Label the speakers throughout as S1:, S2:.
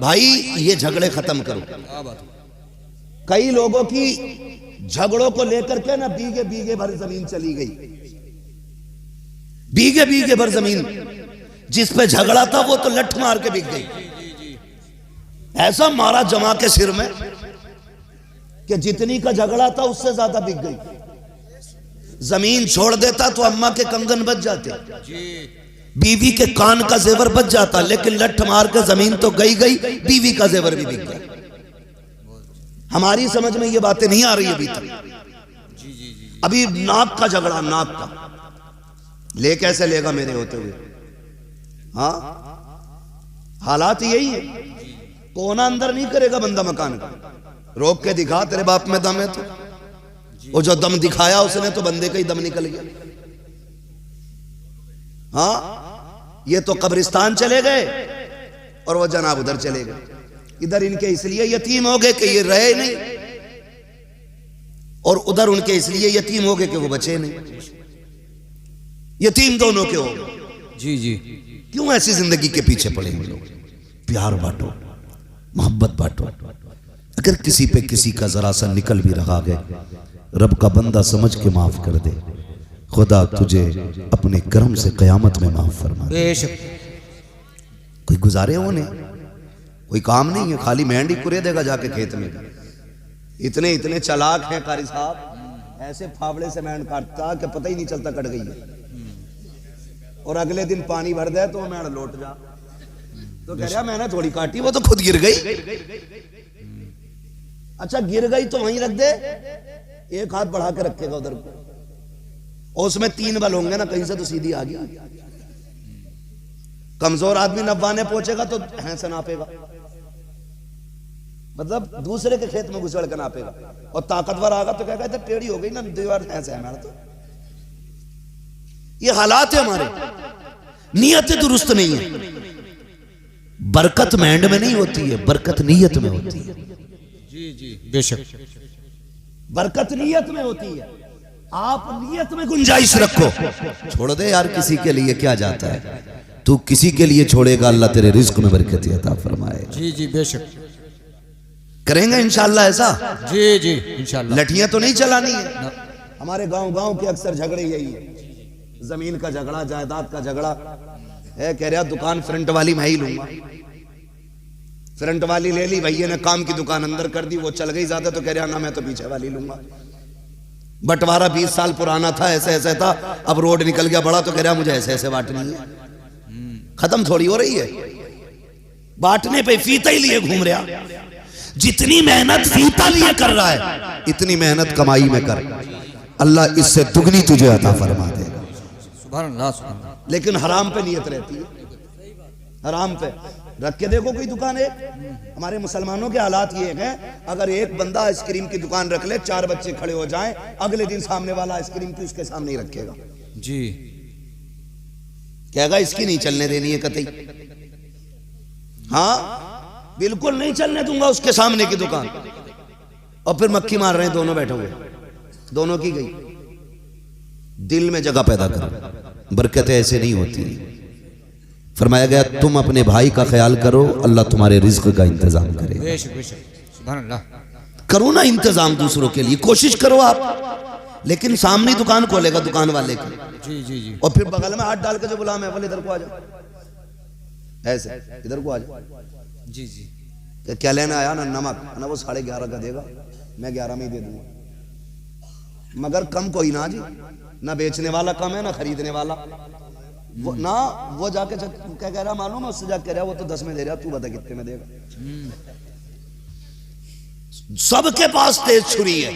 S1: भाई ये झगड़े खत्म करो। कई लोगों की झगड़ों को लेकर के ना बीघे बीघे भर जमीन चली गई, बीघे बीघे भर जमीन जिस पे झगड़ा था वो तो लठ मार के बिक गई। ऐसा मारा जमा के सिर में कि जितनी का झगड़ा था उससे ज्यादा बिक गई। जमीन छोड़ देता तो अम्मा के कंगन बच जाते, बीवी के कान का जेवर बच जाता, लेकिन लठ मार के जमीन तो गई गई, बीवी का जेवर भी बिक गया। हमारी समझ में ये बातें नहीं आ रही अभी तक। अभी नाक का झगड़ा, नाक का ले कैसे लेगा मेरे होते हुए? हाँ, हालात यही है। कोना अंदर नहीं करेगा बंदा मकान का, रोक के दिखा तेरे बाप में दम है तो, वो जो दम दिखाया उसने तो बंदे का ही दम निकल गया। हाँ, ये तो कब्रिस्तान चले गए और वो जनाब उधर चले गए। इधर इनके इसलिए यतीम हो गए कि ये रहे नहीं, और उधर उनके इसलिए यतीम हो गए कि वो बचे नहीं। यतीम दोनों के हो गए। जी जी। क्यों ऐसी जिंदगी के पीछे पड़े हम लोग? प्यार बांटो, मोहब्बत बांटो। अगर किसी पे किसी का जरा सा निकल भी रहा है, रब का बंदा समझ के माफ कर दे। खुदा तुझे अपने करम से कयामत में माफ फरमा दे। कोई गुजारे होने, कोई काम नहीं है, खाली मेहंदी कुरे देगा जाके खेत में। इतने इतने चालाक हैं कारी साहब, ऐसे फावड़े से मेहंद काटता कि पता ही नहीं चलता कट गई है, और अगले दिन पानी भर दे तो वो मेहंद लौट जा, तो कह रहा मैंने थोड़ी काटी, वो तो खुद गिर गई। अच्छा गिर गई तो वहीं रख दे, एक हाथ बढ़ा के रखेगा उधर को, और उसमें 3 बल होंगे ना, कहीं से तो सीधी आ गई। कमजोर आदमी नब्बाने पहुंचेगा तो भैंस नापेगा, मतलब दूसरे के खेत में घुसड़ के नापेगा, और ताकतवर आगा तो कहेगा इधर टेढ़ी हो गई ना दीवार, भैंस है हमारा। तो ये हालात है हमारे, नियत दुरुस्त नहीं है। बरकत मेहंद में नहीं होती है, बरकत नीयत में होती है।
S2: जी जी बेशक,
S1: बरकत नीयत में होती है। आप नीयत में गुंजाइश रखो। छोड़ दे यार, किसी के लिए क्या जाता है, तू किसी के लिए छोड़ेगा, अल्लाह तेरे रिज्क में बरकत अता फरमाए।
S2: जी जी बेशक,
S1: करेंगे इंशाल्लाह ऐसा।
S2: जी जी इंशाल्लाह।
S1: लठियां तो नहीं चलानी है। हमारे गांव के अक्सर झगड़े यही है, जमीन का झगड़ा, जायदाद का झगड़ा है। कह रहा दुकान फ्रंट वाली मैं ही लूंगा, फ्रंट वाली ले ली, भैया ने काम की दुकान अंदर कर दी, वो चल गई ज्यादा, तो कह रहा ना मैं तो पीछे वाली लूंगा। बंटवारा 20 साल पुराना था, ऐसे ऐसे था, अब रोड निकल गया बड़ा, तो कह रहा मुझे ऐसे ऐसे बांटनी है। खत्म थोड़ी हो रही है, बांटने पे फीता ही लिए घूम रहा। जितनी मेहनत फीता लिए कर रहा है, इतनी मेहनत कमाई में कर, अल्लाह इससे दुगनी तुझे अता फरमा देगा।
S2: सुभान अल्लाह, सुभान अल्लाह।
S1: लेकिन हराम पे नियत रहती है, हराम पे रख के देखो कोई दुकान है। हमारे मुसलमानों के हालात ये हैं, अगर एक बंदा आइसक्रीम की दुकान रख ले, 4 बच्चे खड़े हो जाएं, अगले दिन सामने वाला आइसक्रीम की उसके सामने ही रखेगा।
S2: जी,
S1: कहेगा इसकी नहीं चलने देनी है कतई। हाँ बिल्कुल नहीं चलने दूंगा उसके सामने की दुकान। और फिर मक्खी मार रहे हैं दोनों बैठे हुए, दोनों की गई। दिल में जगह पैदा करो, बरकतें ऐसे नहीं होती। फरमाया गया तुम अपने भाई का ख्याल करो, अल्लाह तुम्हारे रिज्क का इंतजाम करे।
S2: बेशक बेशक, सुभान अल्लाह।
S1: करो ना इंतजाम दूसरों के लिए, कोशिश करो आप। लेकिन सामने दुकान खोलेगा दुकान वाले की,
S2: जी जी जी,
S1: और फिर बगल में हाथ डाल के जो बुलाम है, बोले इधर को आ जाओ, ऐसे इधर को आ जाओ।
S2: जी जी,
S1: क्या लेना आया ना, नमक ना, वो 11.5 का देगा, मैं 11 में ही दे दूंगा। मगर कम कोई ना जी, ना बेचने वाला कम है ना खरीदने वाला। वो ना, वो जाके क्या कह रहा मालूम है, उससे जाके कह रहा वो तो 10 में दे रहा, तू बता कितने में देगा। सबके पास तेज छुरी है,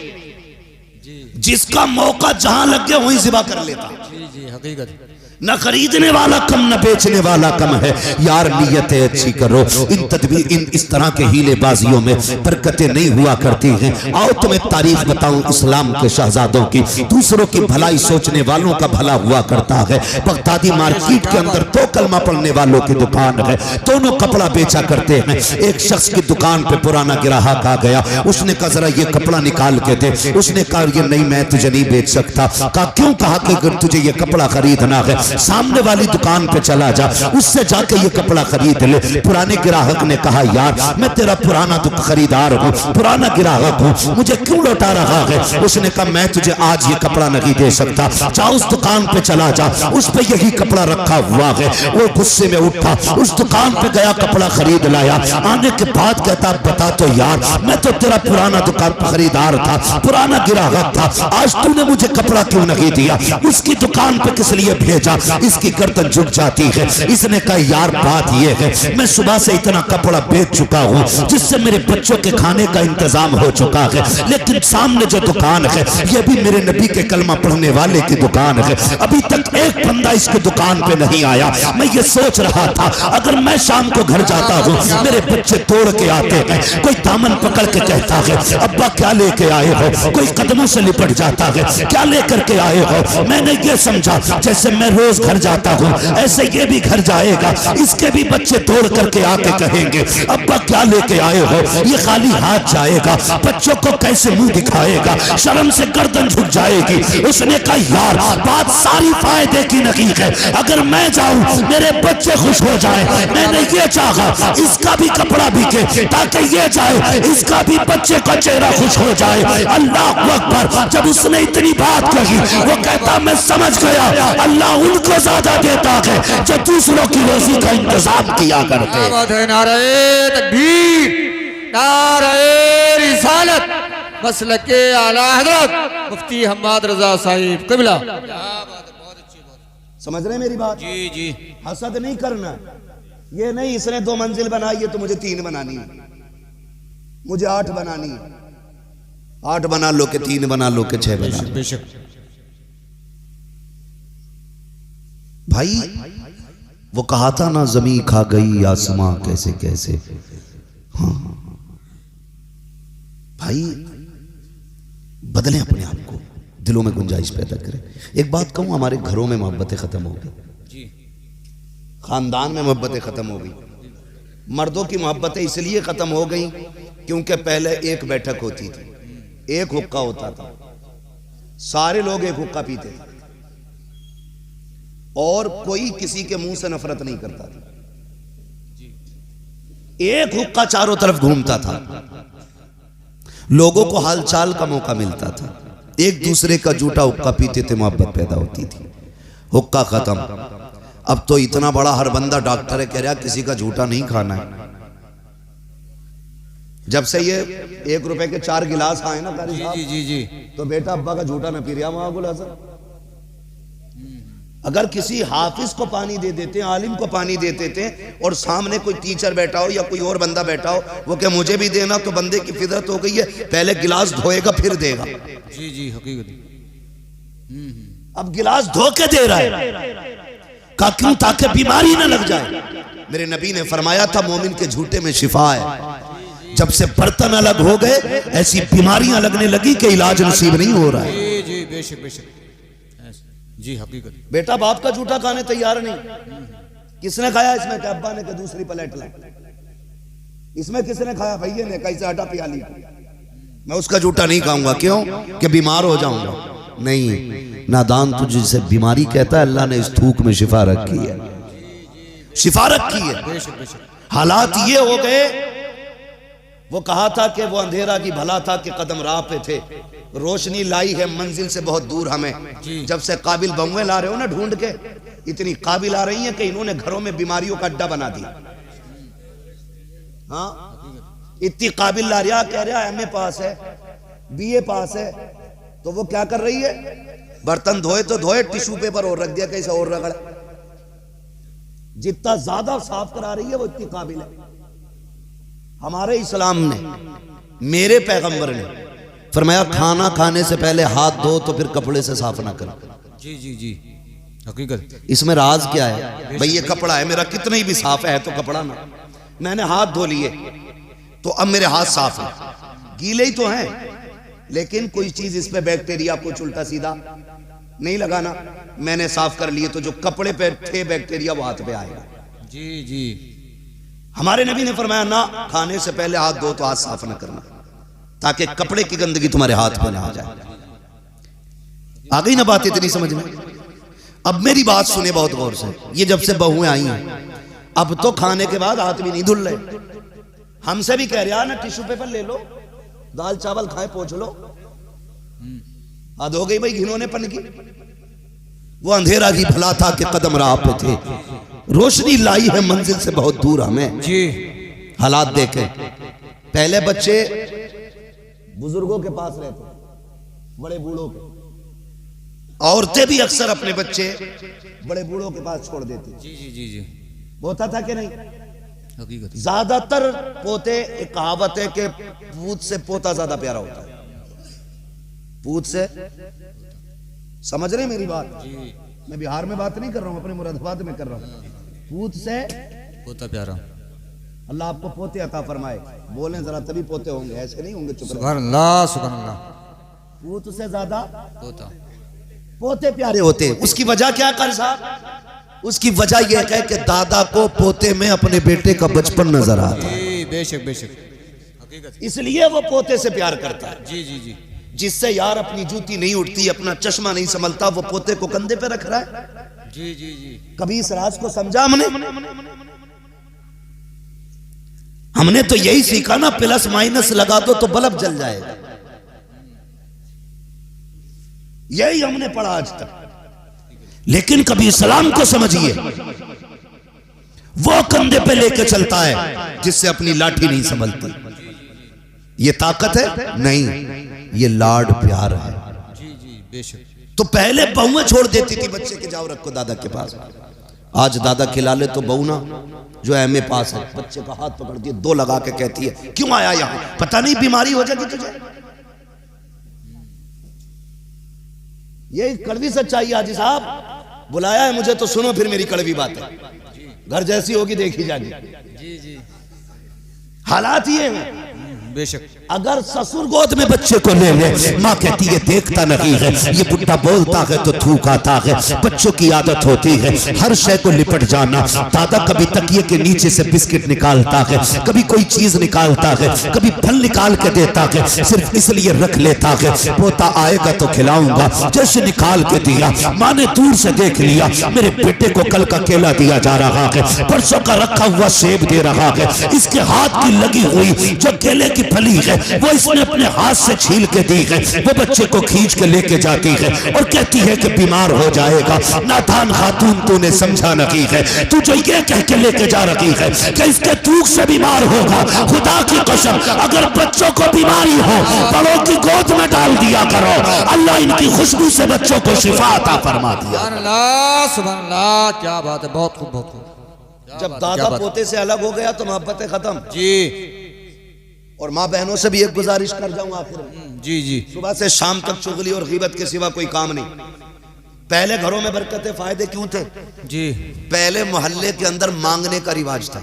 S1: जिसका मौका जहां लग गया वहीं ज़िबा कर लेता।
S2: जी जी, हकीकत।
S1: न खरीदने वाला कम न बेचने वाला कम है। यार नियतें अच्छी करो, इन तदबीर इन इस तरह के हीलेबाजियों में बरकतें नहीं हुआ करती हैं। आओ तुम्हें तारीख बताऊं इस्लाम के शहजादों की, दूसरों की भलाई सोचने वालों का भला हुआ करता है। बगदादी मार्केट के अंदर 2 कलमा पढ़ने वालों की दुकान है, दोनों कपड़ा बेचा करते हैं। एक शख्स की दुकान पे पुराना ग्राहक आ गया, उसने कहा जरा ये कपड़ा निकाल के दे। उसने कहा ये नहीं, मैं तुझे नहीं बेच सकता। कहा क्यों? कहा कि अगर तुझे ये कपड़ा खरीदना है सामने वाली दुकान पे चला जा, उससे जाके ये कपड़ा खरीद ले। पुराने ग्राहक ने कहा यार मैं तेरा पुराना खरीदार हूँ, पुराना ग्राहक हूँ, मुझे क्यों लौटा रहा है? उसने कहा मैं तुझे आज ये कपड़ा नहीं दे सकता, जा उस दुकान पे चला जा, उस पे यही कपड़ा रखा हुआ है। वो गुस्से में उठा, उस दुकान पे गया, कपड़ा खरीद लाया। आने के बाद कहता बता तो यार मैं तो तेरा पुराना दुकान खरीदार था, पुराना ग्राहक था, आज तूने मुझे कपड़ा क्यों नहीं दिया? इसकी दुकान पे किस लिए भेजा? इसकी गर्दन झुक जाती है। इसने कहा यार बात यह है मैं सुबह से इतना कपड़ा बेच चुका हूँ जिससे मेरे बच्चों के खाने का इंतजाम हो चुका है, लेकिन सामने जो दुकान है ये भी मेरे नबी के कलमा पढ़ने वाले की दुकान है, अभी तक एक बंदा इसकी दुकान पे नहीं आया। मैं ये सोच रहा था अगर मैं शाम को घर जाता हूँ, मेरे बच्चे तोड़ के आते हैं, कोई दामन पकड़ के कहता है अब्बा क्या लेके आए हो, कोई कदमों से लिपट जाता है क्या लेकर के आए हो। मैंने ये समझा जैसे मैं रोज घर जाता हूँ ऐसे ये भी घर जाएगा, इसके भी बच्चे तोड़ करके आके कहेंगे अब्बा क्या लेके आए हो। ये खाली हाथ जाएगा, बच्चों को कैसे मुंह दिखाएगा, शर्म से गर्दन झुक जाएगी। उसने कहा यार बात सारी फायदे की नहीं है, अगर मैं जाऊं मेरे बच्चे खुश हो जाए। मैंने ये चाहा इसका भी कपड़ा बिके ताकि ये जाए, इसका भी बच्चे का चेहरा खुश हो जाए। अल्लाह अकबर। जब उसने इतनी बात कही वो कहता मैं समझ गया अल्लाह उनको ज्यादा देता है जो दूसरों की रोजी का इंतजाम किया करते।
S2: नारे तकबीर, नारे रिसालत, मसलके आला हज़रत मुफ्ती हम्माद रजा साहिब क़िबला।
S1: समझ रहे मेरी बात?
S2: जी जी।
S1: हसद नहीं करना, ये नहीं इसने 2 मंजिल बनाई है तो मुझे 3 बनानी है, मुझे 8 बनानी है, 8 बना लो के 3 बना लो के 6 बना लो।
S2: बेशक
S1: भाई वो कहा था ना जमीन खा गई आसमां कैसे कैसे। हाँ भाई बदलें अपने आप को, दिलों में गुंजाइश पैदा करें। एक बात कहूं, हमारे घरों में मोहब्बतें खत्म हो गई, खानदान में मोहब्बतें खत्म हो गई। मर्दों की मोहब्बतें इसलिए खत्म हो गई क्योंकि पहले एक बैठक होती थी, एक हुक्का होता था, सारे लोग एक हुक्का पीते थे और कोई किसी के मुंह से नफरत नहीं करता था। एक हुक्का चारों तरफ घूमता था, लोगों को हालचाल का मौका मिलता था, एक दूसरे का जूठा हुक्का पीते थे, मोहब्बत पैदा होती थी। हुक्का खत्म। अब तो इतना बड़ा हर बंदा डॉक्टर है, कह रहा किसी का झूठा नहीं खाना है। जब से ये 1 रुपए के 4 गिलास आए ना कारी साहब,
S2: जी जी जी,
S1: तो बेटा अब्बा का झूठा न पी रहा महागुल हसन। अगर किसी हाफिज को पानी दे देते, आलिम को पानी दे देते और सामने कोई टीचर बैठा हो या कोई और बंदा बैठा हो, वो क्या मुझे भी देना, तो बंदे की फितरत हो गई है पहले गिलास धोएगा फिर देगा।
S2: जी जी हकीकत।
S1: अब गिलास धो के दे रहा है, का क्यों? ताकि बीमारी ना लग जाए। मेरे नबी ने फरमाया था मोमिन के झूठे में शिफा है। जब से बर्तन अलग हो गए ऐसी बीमारियां लगने लगी कि इलाज नसीब नहीं हो रहा है।
S2: जी जी बेशक बेशक जी हकीकत।
S1: बेटा बाप का झूठा खाने तैयार नहीं, किसने खाया? इसमें क्या अब्बा ने कहा दूसरी प्लेट ला। इसमें किसने खाया? भैया ने, कैसे आटा पियाली। मैं उसका झूठा नहीं खाऊंगा, क्यों? कि बीमार हो जाऊंगा। नहीं, नादान तुझसे बीमारी कहता है, अल्लाह ने इस थूक में शिफा रखी है, शिफा रखी है। हालात ये हो गए, वो कहा था कि वो अंधेरा की भला था कि कदम राह पे थे, रोशनी लाई है मंजिल से बहुत दूर हमें। जब से काबिल बमुए ला रहे हो ना ढूंढ के, इतनी काबिल आ रही है कि इन्होंने घरों में बीमारियों का अड्डा बना दिया। हाँ, इतनी काबिल ला रहा, कह रहा एमए पास है, बीए पास है, तो वो क्या कर रही है? बर्तन धोए तो धोए, टिश्यू पेपर और रख दिया, कैसे और रगड़ा। जितना ज्यादा साफ करा रही है वो इतनी काबिल है। हमारे इस्लाम ने, मेरे पैगंबर ने फरमाया खाना खाने से पहले हाथ धो तो फिर कपड़े से साफ ना करो।
S2: जी जी जी हकीकत।
S1: इसमें राज क्या है? भाई ये कपड़ा है मेरा, कितना ही भी साफ है तो कपड़ा ना, मैंने हाथ धो लिए तो अब मेरे हाथ साफ है, गीले ही तो हैं, लेकिन कोई चीज इस पे बैक्टीरिया कुछ उल्टा सीधा नहीं लगाना, मैंने साफ कर लिए तो जो कपड़े पे थे बैक्टीरिया वो हाथ पे आएगा।
S2: जी जी।
S1: हमारे नबी ने फरमाया ना, खाने से पहले हाथ धो तो हाथ साफ ना करना, ताकि कपड़े की गंदगी तुम्हारे हाथ पे ना आ जाए। आ गई ना बात इतनी समझ में? अब मेरी बात सुने बहुत गौर से, ये जब से बहुएं आई हैं अब तो खाने के बाद हाथ भी नहीं धुल रहे। हमसे भी कह रहा ना टिश्यू पेपर ले लो, दाल चावल खाए पोंछ लो। हद हो गई भाई घिनौने पन की। वो अंधेरा ही भला था कि कदम राह पे थे, रोशनी लाई है मंजिल से बहुत दूर हमें।
S2: जी
S1: हालात देखे, पहले बच्चे बुजुर्गों के पास रहते, बड़े बूढ़ों के। औरतें भी अक्सर अपने बच्चे बड़े बूढ़ों के पास छोड़ देती।
S2: जी जी जी जी
S1: होता था कि नहीं?
S2: हकीकत।
S1: ज्यादातर पोते, एक कहावत है कि पूत से पोता ज्यादा प्यारा होता है। पूत से, समझ रहे मेरी बात?
S2: जी
S1: मैं बिहार में बात नहीं कर रहा हूं, अपने मुरादाबाद में कर रहा हूं। पूत से
S2: पोता प्यारा।
S1: अल्लाह आपको पोते अता फरमाए। बोलें जरा तभी पोते होंगे, ऐसे नहीं होंगे। चुप रहो।
S2: सुभान अल्लाह सुभान अल्लाह।
S1: पूत से ज्यादा
S2: पोता
S1: पोते प्यारे होते। उसकी वजह क्या कर साहब? उसकी वजह यह है कि दादा को पोते में अपने बेटे का बचपन नजर आता है।
S2: जी बेशक बेशक हकीकत।
S1: इसलिए वो पोते से प्यार करता है।
S2: जी जी जी
S1: जिससे यार अपनी जूती नहीं उठती, अपना चश्मा नहीं संभलता, वो पोते को कंधे पे रख रहा है।
S2: जी जी जी
S1: कभी इस राज को समझा हमने? हमने तो यही सीखा ना, प्लस माइनस लगा दो तो बल्ब जल जाएगा। यही हमने पढ़ा आज तक। लेकिन कभी इस्लाम को समझिए, वो कंधे पे लेके चलता है जिससे अपनी लाठी नहीं संभलती। ये ताकत है? नहीं, ये लाड प्यार है।
S2: जी जी बेशक।
S1: तो पहले बहुएं छोड़ देती थी बच्चे के, जाओ रखो दादा के पास। आज दादा खिला ले तो बहू ना, जो एमए पास है, बच्चे का हाथ पकड़ती है, दो लगा के कहती है क्यों आया यहां, पता नहीं बीमारी हो जाएगी तुझे। ये कड़वी सच्चाई हाजी साहब। बुलाया है मुझे तो सुनो फिर मेरी कड़वी बात है। घर जैसी होगी देखी जाएगी।
S2: जी जी
S1: हालात ये हैं।
S2: बेशक।
S1: अगर ससुर गोद में बच्चे को ले ले, माँ कहती है देखता नहीं है, ये बुढ़ा बोलता है तो थूक आता है। बच्चों की आदत होती है हर शय को लिपट जाना। दादा कभी तकिए के नीचे से बिस्किट निकालता है, कभी कोई चीज निकालता है, कभी फल निकाल के देता है, सिर्फ इसलिए रख लेता है पोता आएगा तो खिलाऊंगा। जैसे निकाल के दिया, माँ ने दूर से देख लिया, मेरे बेटे को कल का केला दिया जा रहा है, परसों का रखा हुआ सेब दे रहा है, इसके हाथ की लगी हुई जो केले की फली है वो इसने अपने हाथ से छील के दी है। वो बच्चे को खींच के लेके जाती है और कहती है कि बीमार हो जाएगा। नादान खातून तूने समझा नहीं है, तू जो ये कह के लेके जा रही है कि इसके थूक से बीमार होगा। खुदा की कसम, अगर बच्चों को बीमारी हो बड़ों की गोद में डाल दिया करो, अल्लाह इनकी खुशबू से बच्चों को शिफा अता फरमा दिया।
S2: सुभान अल्लाह सुभान अल्लाह। क्या बात है, बहुत खूब बहुत खूब।
S1: जब दादा पोते से अलग हो गया तो मोहब्बतें खत्म।
S2: जी
S1: और माँ बहनों से भी एक गुजारिश कर जाऊं आखिर में,
S2: जी जी
S1: सुबह से शाम तक चुगली और गीबत के सिवा कोई काम नहीं। पहले घरों में बरकतें फायदे क्यों थे?
S2: जी
S1: पहले मोहल्ले के अंदर मांगने का रिवाज था।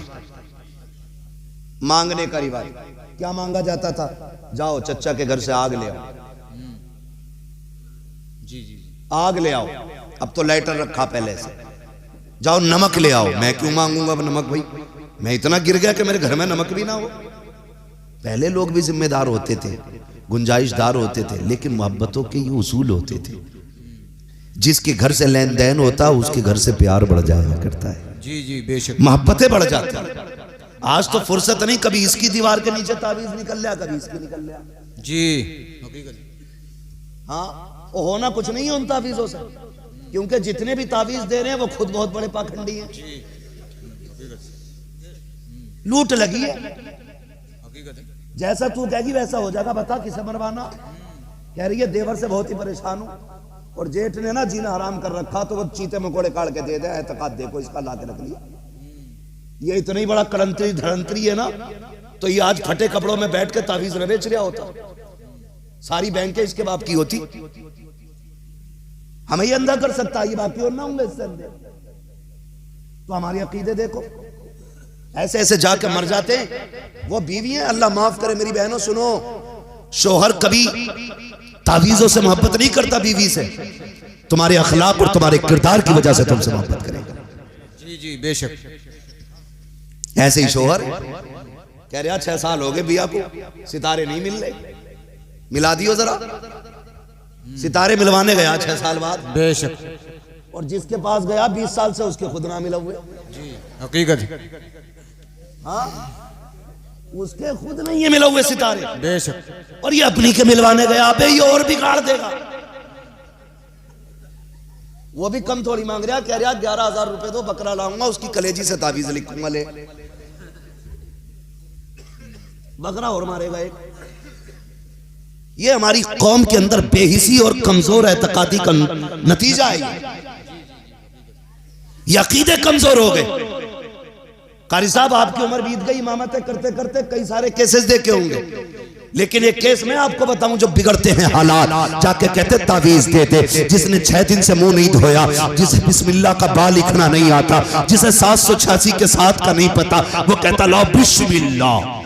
S1: मांगने का रिवाज क्या मांगा जाता था? जाओ चच्चा के घर से आग ले आओ।
S2: जी जी
S1: आग ले आओ। अब तो लाइटर रखा पहले से। जाओ नमक ले आओ। मैं क्यों मांगूंगा अब नमक भाई, मैं इतना गिर गया कि मेरे घर में नमक भी ना हो। पहले लोग भी जिम्मेदार होते थे, गुंजाइशदार होते थे, लेकिन मोहब्बतों के ये उसूल होते थे। जिसके घर से लेन देन होता उसके घर से प्यार बढ़ जाया करता है।
S2: जी जी बेशक।
S1: मोहब्बतें बढ़ जाती हैं। आज तो फुर्सत नहीं, कभी इसकी दीवार के नीचे तावीज निकल लिया, कभी इसकी निकल लिया।
S2: जी हकीकत।
S1: हाँ, वो होना कुछ नहीं है उन तावीजों से, क्योंकि जितने भी तावीज दे रहे हैं वो खुद बहुत बड़े पाखंडी हैं। लूट लगी है।
S2: हकीकत है।
S1: जैसा तू कहेगी वैसा हो जाएगा। बता किसे मरवाना? कह रही है देवर से बहुत ही परेशान हूं, और जेठ ने ना जीना हराम कर रखा तो वो चीते मकोड़े काट के दे दे, एतकाद देखो इसका ला के रख लिया। ये इतना ही बड़ा कलंतरी धरंतरी है ना, तो ये आज फटे कपड़ों में बैठ के तावीज न बेच रहा होता, सारी बैंकें इसके बाप की होती। हमें ये अंधा कर सकता है, ये बाकी और ना होंगे इससे अंधे। तो हमारी अकीदे देखो, ऐसे ऐसे जाके मर जाते हैं। वो बीवी है, अल्लाह माफ करे मेरी बहनों सुनो, शोहर कभी तावीजों से मोहब्बत नहीं करता बीवी से, तुम्हारे अखलाक और तुम्हारे किरदार की वजह से तुमसे मोहब्बत करेगा।
S2: जी जी बेशक।
S1: ऐसे ही शोहर कह रहा 6 साल हो गए बिया को, सितारे नहीं मिल रहे, मिला दियो जरा। सितारे मिलवाने गया 6 साल बाद,
S2: बेशक।
S1: और जिसके पास गया 20 साल से उसके खुद ना मिले हुए।
S2: जी हकीकत।
S1: हाँ, उसके खुद नहीं है मिले हुए सितारे,
S2: बेशक।
S1: और ये अपनी के मिलवाने गया, अबे ये और बिगाड़ देगा। वो भी कम थोड़ी मांग रहा, कह रहा 11,000 रुपए दो, बकरा लाऊंगा, उसकी कलेजी से ताबीज लिखूंगा, ले बकरा और मारेगा एक। ये हमारी कौम के अंदर बेहिसी और कमजोर एतकादी का नतीजा है। ये अकीदे कमजोर हो गए। कारी साहब, आपकी उम्र बीत गई, इमामतें करते करते कई सारे केसेस देखे होंगे, लेकिन एक केस मैं आपको बताऊं जो बिगड़ते हैं हालात, जाके कहते तावीज देते। जिसने 6 दिन से मुंह नहीं धोया, जिसे बिस्मिल्लाह का बा लिखना नहीं आता, जिसे 786 के 7 का नहीं पता, वो कहता लो बिस्मिल्लाह।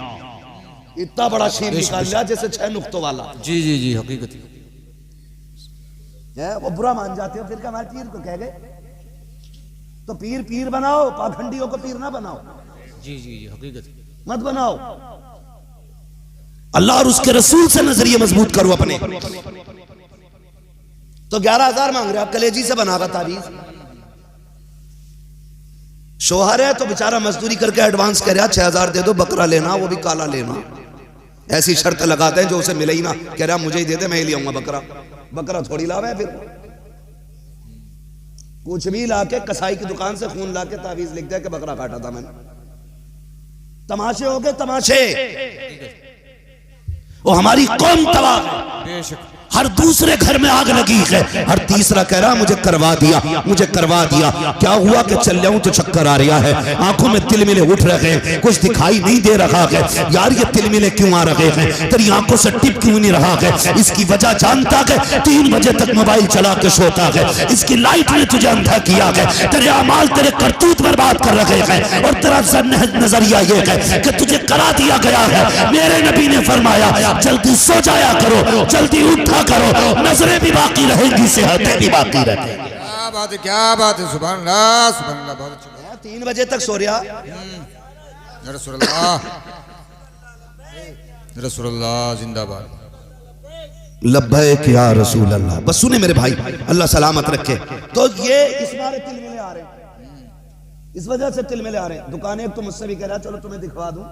S1: इतना बड़ा शीर निकाल लिया जैसे 6 नुक्तों वाला।
S2: जी जी जी हकीकत
S1: है। वो बुरा मान जाते हो, फिर क्या हमारे पीर को कह गए, तो पीर पीर बनाओ, पाखंडियों को पीर ना बनाओ।
S2: जी जी जी हकीकत
S1: मत बनाओ। अल्लाह और उसके रसूल से नजरिए मजबूत करो अपने। तो 11,000 मांग रहे, आप कलेजी से बनागा ताबीज। शोहर है तो बेचारा मजदूरी करके एडवांस कह रहा 6,000 दे दो, बकरा लेना, वो भी काला लेना। ऐसी शर्त लगाते हैं जो उसे मिले ही ना, कह रहा मुझे ही दे दे, मैं ही ले आऊंगा बकरा। बकरा थोड़ी लावा है, फिर कुछ भी लाके कसाई की दुकान से खून लाके ताबीज लिख दे कि बकरा काटा था मैंने। तमाशे हो गए, तमाशे। वो हमारी कौम तबाह है।
S2: बेशक।
S1: हर दूसरे घर में आग लगी है, हर तीसरा कह रहा मुझे करवा दिया, मुझे करवा दिया। क्या हुआ कि चल जाऊं तो चक्कर आ रहा है, आंखों में तिलमिले उठ रहे हैं, कुछ दिखाई नहीं दे रहा है। यार ये तिलमिले क्यों आ रहे हैं, तेरी आंखों से टिप क्यों नहीं रहा है? इसकी वजह जानता है, 3 बजे तक मोबाइल चला के सोता है, इसकी लाइट ने तुझे अंधा किया है, तेरे अमाल तेरे करतूत बर्बाद कर रहे हैं, और तेरा नजरिया ये है कि तुझे करा दिया गया है। मेरे नबी ने फरमाया जल्दी सो जाया करो, जल्दी उठा करो, नजरें भी बाकी रहेंगी, सेहतें भी बाकी रहेंगी।
S2: क्या बात है, क्या बात है, सुभान अल्लाह, सुभान अल्लाह। बहुत अच्छा।
S1: 3 बजे तक सो रहा।
S2: रसूलुल्लाह, रसूलुल्लाह जिंदाबाद।
S1: लब्बैक या रसूल अल्लाह। बस सुने मेरे भाई, अल्लाह सलामत रखे। तो ये इस बारे तिलमिले आ रहे हैं, इस वजह से तिलमिले आ रहे हैं। दुकान एक तो मुझसे भी कह रहा चलो तुम्हें दिखवा दूं,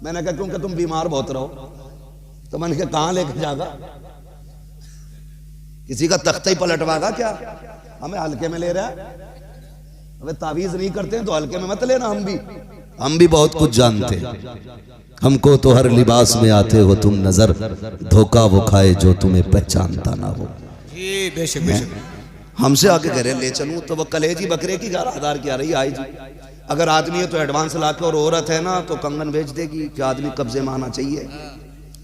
S1: मैंने कहा क्योंकि तुम बीमार बहुत रहो। तो मैंने कहा कहां लेके जागा, किसी का तख्ता ही पलटवागा क्या? हमें हल्के में ले रहा है। अबे तावीज नहीं करते हैं तो हल्के में मत लेना। हम भी बहुत कुछ जानते हैं। हमको तो हर लिबास में आते हो तुम नजर, धोखा वो खाए जो तुम्हें पहचानता ना हो।
S2: जी बेशक बेशक।
S1: हमसे आके कह रहे ले चलूं, तो वो कलेजी बकरे की 11,000 की आ रही आई जी। अगर आदमी है तो एडवांस लाके, और औरत है ना तो कंगन भेज देगी कि आदमी कब्जे में आना चाहिए।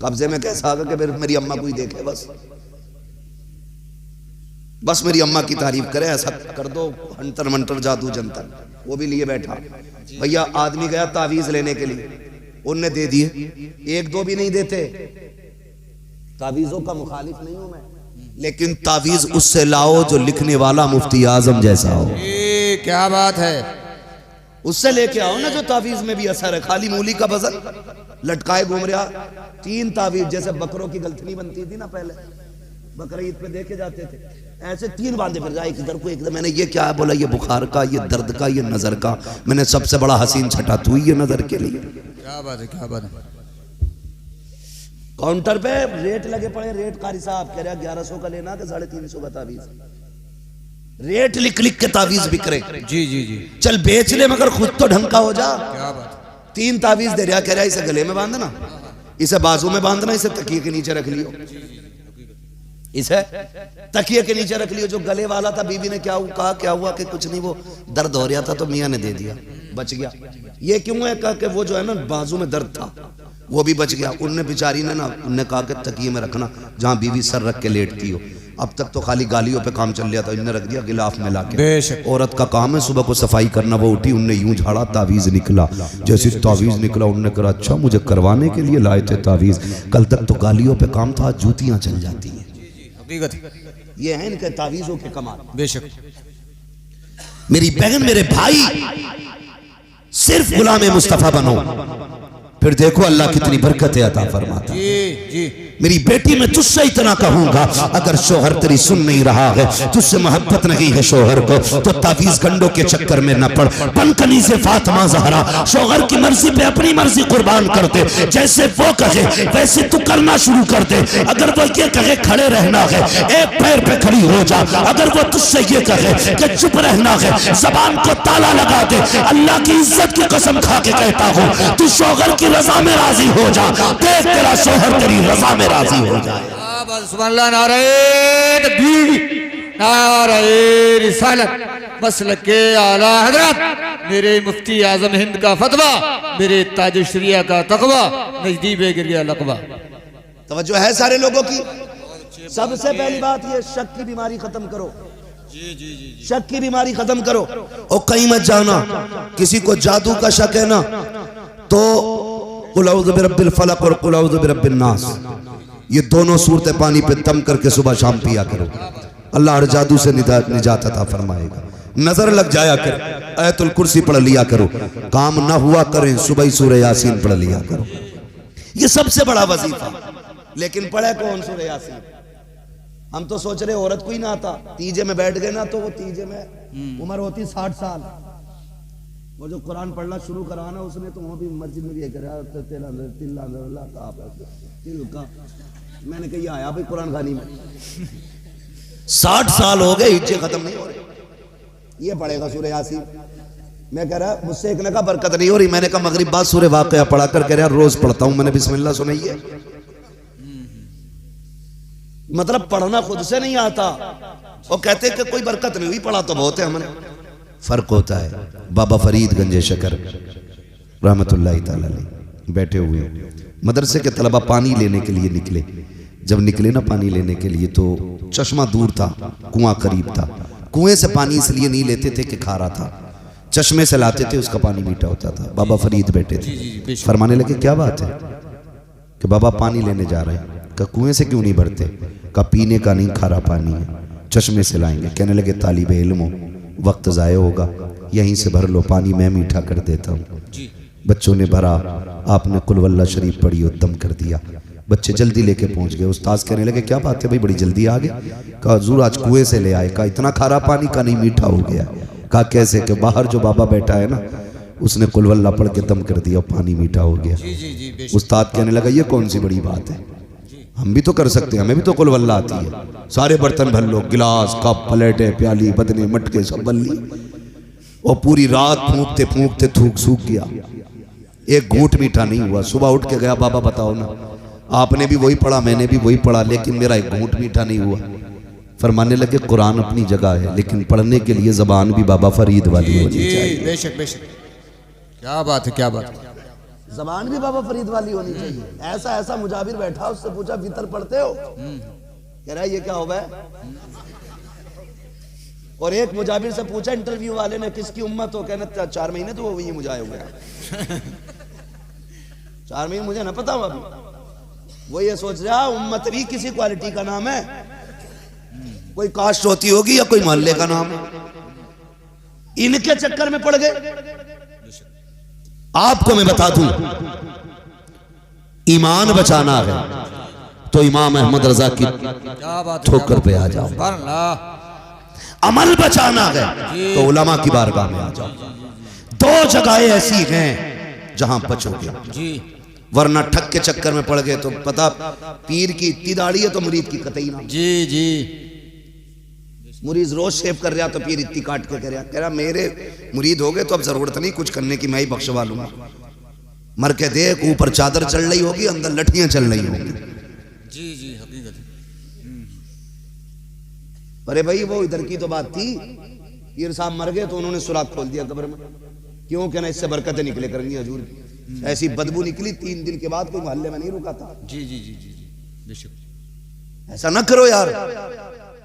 S1: कब्जे में कैसा आगा कि मेरी अम्मा कोई देखे, बस मेरी अम्मा की तारीफ करे, ऐसा कर दो, हंटर मंटर जादू जंतर। वो भी लिए बैठा। भैया आदमी गया तावीज लेने के लिए, उनने दे दिए, 1-2 भी नहीं देते। तावीजों का मुखालिफ नहीं हूं मैं, लेकिन तावीज उससे लाओ जो लिखने वाला मुफ्ती आजम जैसा हो।
S2: क्या बात है,
S1: उससे लेके आओ ना जो तावीज में भी असर है। खाली मूली का वजन लटकाए घूम रहा। 3 तावीज, जैसे बकरों की गलथनी बनती थी ना पहले, बकरा ईद पे देखे जाते थे, ऐसे 3 बांधे फिर जाए इधर को एकदम। मैंने ये क्या बोला, ये बुखार का, ये दर्द का, ये नजर का। मैंने सबसे बड़ा हसीन छटा तू ही, ये नजर के लिए।
S2: क्या बात है, क्या बात है।
S1: काउंटर पे रेट लगे पड़े, रेट कारी साहब कह रहा 1100 का लेना कि 350 का तावीज। रेट लिख लिख के तावीज बिक रहे।
S2: जी जी जी।
S1: चल बेच ले मगर खुद तो ढंग का हो जा।
S2: क्या बात।
S1: 3 तावीज दे रहा, कह रहा इसे गले में बांधना, इसे बाजू में बांधना, इसे तकिए के नीचे रख लियो, इसे तकिए के नीचे रख लियो। जो गले वाला था बीवी ने क्या कहा, क्या हुआ कि कुछ नहीं, वो दर्द हो रहा था तो मियां ने दे दिया, बच गया। ये क्यों है कहा कि वो जो है ना बाजू में दर्द था वो भी बच गया। उनने बेचारी ने ना, उनने कहा कि तकिए में रखना जहां बीवी सर रख के लेटती हो। अब तक तो खाली गालियों पे काम चल रहा था, इनने रख दिया गिलाफ में लाके। औरत का काम है सुबह को सफाई करना। वो उठी, उनने यूं झाड़ा, तावीज निकला। जैसे तावीज निकला उनने कहा अच्छा मुझे करवाने के लिए लाए थे तावीज, कल तक तो गालियों पे काम था, जूतियां चल जाती हैं। ये है इनके तावीजों के कमाल।
S2: बेशक।
S1: मेरी बहन, मेरे भाई, सिर्फ गुलाम मुस्तफा बनो। फिर देखो अल्लाह कितनी बरकतें अता फरमाता।
S2: जी जी
S1: मेरी बेटी मैं तुझसे इतना कहूंगा, अगर शोहर तेरी सुन नहीं रहा है, तुझसे मोहब्बत नहीं है शोहर को, तो तावीज गंडों के चक्कर में न पड़। बनकनी से फातिमा ज़हरा शोहर की मर्जी पे अपनी मर्जी कुर्बान कर दे। जैसे वो कहे वैसे तू करना शुरू कर दे। अगर वो ये कहे खड़े रहना है, एक पैर पे खड़ी हो जा। अगर वो तुझसे ये कहे कि चुप रहना है, जबान को ताला लगा दे। अल्लाह की इज्जत की कसम खा के कहता हूँ, तू शोहर की रजा में राजी हो जा, देख तेरा शोहर तेरी रजा में राजी हो जाए।
S2: सुभान अल्लाह, नारे तकबीर, नारे रिसालत, मसलक के आला हजरत मेरे मुफ्ती आजम हिंद का फतवा, मेरे ताज शरिया का तकवा, नजदीब गिरिया लकवा।
S1: तवज्जो है सारे लोगों की। सबसे पहली बात ये, शक की बीमारी खत्म करो।
S2: जी जी जी
S1: शक की बीमारी खत्म करो। और कहीं मत जाना, किसी को जादू का शक है ना, तो कुल औज़ु बिरब्बिल फलक और कुल औज़ु बिरब्बिन नास, ये दोनों सूरतें पानी पे दम करके सुबह शाम पिया करो। अल्लाह हर जादू से निजात अता फरमाएगा। नजर लग जाया कर, आयतुल कुर्सी पढ़ लिया करो। काम ना हुआ करें, सुबह ही सूरह यासीन पढ़ लिया करो। ये सबसे बड़ा वजीफा। लेकिन पढ़े कौन सूरह यासीन? हम तो सोच रहे औरत को ही ना आता। तीजे में बैठ गए ना, तो वो तीजे में उम्र होती 60 साल। वो जो कुरान पढ़ना शुरू करा ना उसने, तो वहाँ भी मस्जिद में भी करा मैंने कहा आया भाई कुरान खानी में 60 साल हो गए, हिज्जे खत्म नहीं हो रहे। ये पढ़ेगा सूरह यासीन। मैं कह रहा मुझसे एक ने कहा बरकत नहीं हो रही। मैंने कहा मगरिब बाद सूरह वाक़िया पढ़ा कर कह रहा रोज पढ़ता हूं मैंने, बिस्मिल्लाह सुनाइए। मतलब पढ़ना खुद से नहीं आता। वो कहते कि कोई बरकत नहीं हुई, पढ़ा तो बहुत है हमने। फर्क होता है। बाबा फरीद गंजे शकर रहमतुल्लाह तआला अलैह बैठे हुए मदरसे के तलबा पानी लेने के लिए निकले। जब निकले ना पानी लेने के लिए, तो चश्मा दूर था, कुआं करीब था। कुएं से पानी इसलिए नहीं लेते थे कि खारा था, चश्मे से लाते थे, उसका पानी मीठा होता था। बाबा फरीद बैठे थे, फरमाने लगे क्या बात है कि बाबा पानी लेने जा रहे हैं। का कुएं से क्यों नहीं भरते? का पीने का नहीं, खारा पानी है, चश्मे से लाएंगे। कहने लगे तालिबे इल्म हो, वक्त ज़ाया होगा, यहीं से भर लो पानी, मैं मीठा कर देता हूँ। बच्चों ने भरा, आपने कुल वल्लाह शरीफ पढ़ी और दम कर दिया। बच्चे जल्दी लेके पहुंच गए। उस्ताद कहने लगे क्या बात है भाई, बड़ी जल्दी आ गए? कहा हुजूर आज कुएं से ले आए। कहा इतना खारा पानी? का नहीं, मीठा हो गया। कहा कैसे? कि बाहर जो बाबा बैठा है ना, उसने कुल वल्लाह पढ़ के दम कर दिया, पानी मीठा हो गया। उस्ताद कहने लगा ये कौन सी बड़ी बात है, हम भी तो कर सकते हैं, हमें भी तो कुल वल्लाह आती है। सारे बर्तन भर लो, गिलास, कप, प्लेटें, प्याली, बदने, मटके सब भर ली। और पूरी रात फूंकते फूंकते थूक सूख गया, एक घूंट मीठा नहीं हुआ। सुबह उठ के गया, बाबा बताओ ना, आपने भी वही पढ़ा, मैंने भी वही पढ़ा, लेकिन मेरा एक घूंट मीठा नहीं हुआ। फरमाने लगे कुरान अपनी जगह है, लेकिन पढ़ने के लिए जबान भी बाबा फरीद वाली होनी चाहिए।
S2: बेशक बेशक, क्या बात है, क्या बात है।
S1: जबान भी बाबा फरीद वाली होनी चाहिए। ऐसा ऐसा मुजाबिर बैठा, उससे पूछा वितर पढ़ते हो? कह रहा है ये क्या हो गया। और एक मुजाबिर से पूछा इंटरव्यू वाले ने किसकी उम्मत हो, कहना 4 महीने तो वो वही मुझे आए हुए हैं 4 महीने मुझे ना पता हुआ। वो ये सोच रहा उम्मत भी किसी क्वालिटी का नाम है, कोई कास्ट होती होगी या कोई मोहल्ले का नाम है। इनके चक्कर में पड़ गए। आपको मैं बता दूं, ईमान बचाना है तो इमाम अहमद रजा की ठोकर पे आ जाओ। अमल बचाना है तो उलमा की बारगाह में आ जाओ। 2 जगहें ऐसी हैं जहां बचोगे, वरना ठग के चक्कर में पड़ गए तो पता पीर की इतनी दाढ़ी है तो मुरीद की कतई ना।
S2: जी जी,
S1: मुरीद रोज शेव कर रहा तो पीर इतनी काट के कह रहा मेरे मुरीद हो गए तो अब जरूरत नहीं कुछ करने की, मैं ही बख्शवा लूंगा। मर के देख, ऊपर चादर चल रही होगी, अंदर लठियां चल रही होंगी।
S2: जी जी, हकीकत।
S1: अरे भाई वो इधर की तो बात थी, पीर साहब मर गए तो उन्होंने सुराख खोल दिया कब्र में। क्यों? कहना इससे बरकतें निकले करेंगी हजूर की। ऐसी बदबू निकली, 3 दिन के बाद कोई मोहल्ले में नहीं रुका था।
S2: जी जी जी जी जी, बेशक।
S1: ऐसा ना करो यार,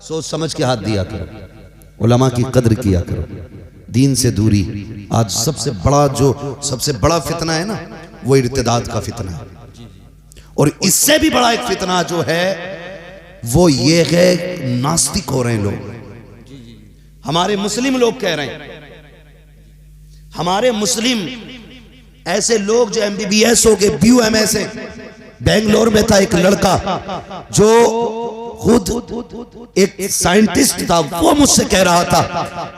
S1: सोच समझ के हाथ दिया करो, उलमा की कद्र किया करो। दीन से दूरी आज सबसे बड़ा फितना है ना, वो इर्तिदाद का फितना है। और इससे भी बड़ा एक फितना जो है वो ये है, नास्तिक हो रहे हैं लोग। हमारे मुस्लिम लोग कह रहे हैं, हमारे मुस्लिम ऐसे लोग जो MBBS हो गए, BUMS है। बेंगलोर में था एक लड़का जो खुद एक साइंटिस्ट था, वो मुझसे कह रहा था,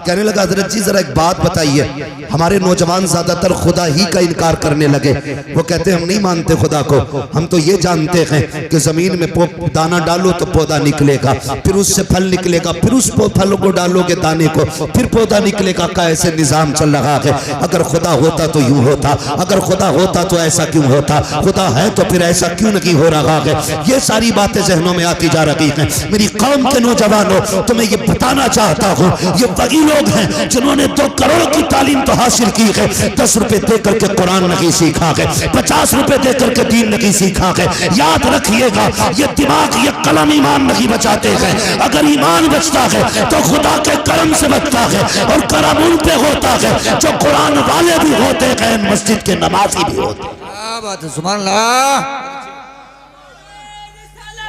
S1: कहने लगा हजरत जी जरा एक बात बताइए, हमारे नौजवान ज्यादातर खुदा ही का इनकार करने लगे। वो कहते हम नहीं मानते खुदा को, हम तो ये जानते हैं कि जमीन में दाना डालो तो पौधा निकलेगा, फिर उससे फल निकलेगा, फिर उस फल को डालोगे दाने को, फिर पौधा निकलेगा का ऐसे निजाम चल रहा है। अगर खुदा होता तो यूं होता, अगर खुदा होता तो ऐसा क्यों होता, खुदा है तो फिर ऐसा क्यों नहीं हो रहा है। ये सारी बातें जहनों में आती जा रही हैं। मेरी कौम के नौजवानों, तो मैं ये बताना चाहता हूँ, ये वही लोग हैं जिन्होंने 2 करोड़ की तालीम तो हासिल की है, 10 रुपए दे करके कुरान नहीं सीखा है, 50 रुपए दे करके दीन नहीं सीखा है। याद रखिएगा, ये दिमाग, ये कलम ईमान नहीं बचाते हैं। अगर ईमान बचता है तो खुदा के करम से बचता है, और करम उन पे होता है जो कुरान वाले भी होते हैं, मस्जिद के नमाजी भी होते हैं।
S2: क्या बात है, सुभान अल्लाह,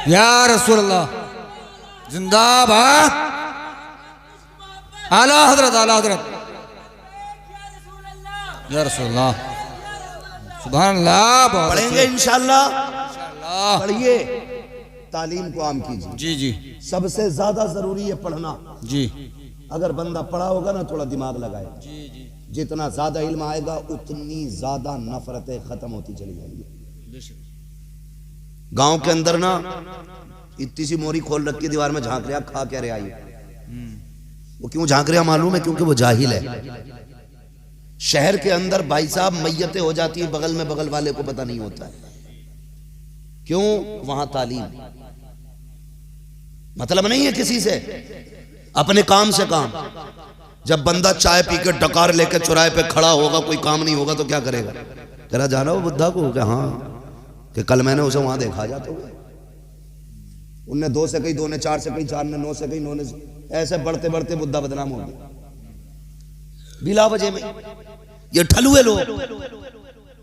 S2: या रसूल अल्लाह, जिंदाबाद, आला हजरत, आला हजरत, या रसूल अल्लाह, सुभान अल्लाह।
S1: पढ़ेंगे इंशाअल्लाह, पढ़िए, तालीम को आम कीजिए।
S2: जी जी,
S1: सबसे ज्यादा जरूरी है पढ़ना
S2: जी।
S1: अगर बंदा पढ़ा होगा ना, थोड़ा दिमाग लगाए, जितना ज्यादा इल्म आएगा उतनी ज्यादा नफरतें खत्म होती चली जाएंगी। गांव के अंदर ना इतनी सी मोरी खोल रखी दीवार में, झांक रहा, खा क्या रहा है। वो क्यों झांक रहा मालूम है? क्योंकि वो जाहिल है। शहर के अंदर भाई साहब मैयतें हो जाती है, बगल में बगल वाले को पता नहीं होता है। क्यों? वहां तालीम, मतलब नहीं है किसी से, अपने काम से काम। जब बंदा चाय पी के डकार लेके चौराहे पे खड़ा होगा, कोई काम नहीं होगा तो क्या करेगा? कह जाना वो बुद्धा को, क्या हाँ कि कल मैंने उसे वहां देखा जाता हुआ, उनने 2 से कही, 2 ने 4 से कही, 4 ने 9 से कही, 9 ने, ऐसे बढ़ते बढ़ते बुद्धा बदनाम हो गया बिला वजह में। ये ठलुए लोग,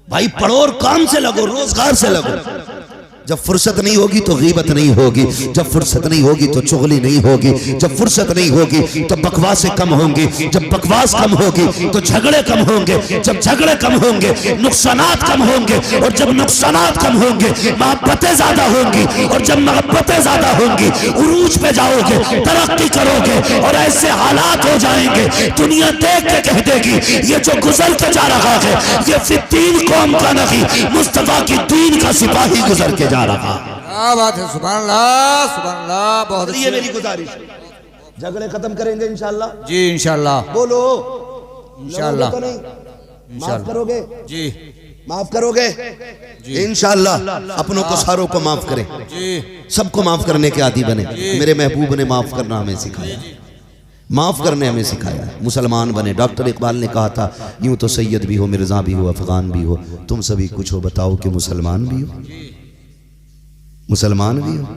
S1: भाई पढ़ो और काम से लगो, रोजगार से लगो। जब फुर्सत नहीं होगी तो गीबत नहीं होगी, जब फुर्सत नहीं होगी तो चुगली नहीं होगी, जब फुर्सत नहीं होगी तो बकवासें कम होंगी, जब बकवास कम होगी तो झगड़े कम होंगे, जब झगड़े कम होंगे नुकसानात कम होंगे, और जब नुकसानात कम होंगे मोहब्बतें ज्यादा होंगी, और जब मोहब्बतें ज्यादा होंगी उरूज पे जाओगे, तरक्की करोगे, और ऐसे हालात हो जाएंगे दुनिया देख के कह देगी ये जो गुजर के जा रहा है ये फित्तीन कौम का नहीं, मुस्तफा की दीन का सिपाही गुजर के रहा।
S2: क्या बात है, सुभान अल्लाह, सुभान अल्लाह। बहुत
S1: ये मेरी गुजारिश है, झगड़े खत्म करेंगे इंशाअल्लाह।
S2: जी इंशाअल्लाह,
S1: बोलो
S2: इंशाअल्लाह,
S1: तो नहीं, माफ करोगे
S2: जी,
S1: माफ करोगे इंशाअल्लाह। अपनों को सारों को माफ करें
S2: जी,
S1: सबको माफ करने के आदी बने। मेरे महबूब ने माफ करना हमें सिखाया, माफ करने हमें सिखाया, मुसलमान बने। डॉक्टर इकबाल ने कहा था, यूं तो सैयद भी हो, मिर्जा भी हो, अफगान भी हो, तुम सभी कुछ हो, बताओ कि मुसलमान भी हो, मुसलमान भी हो।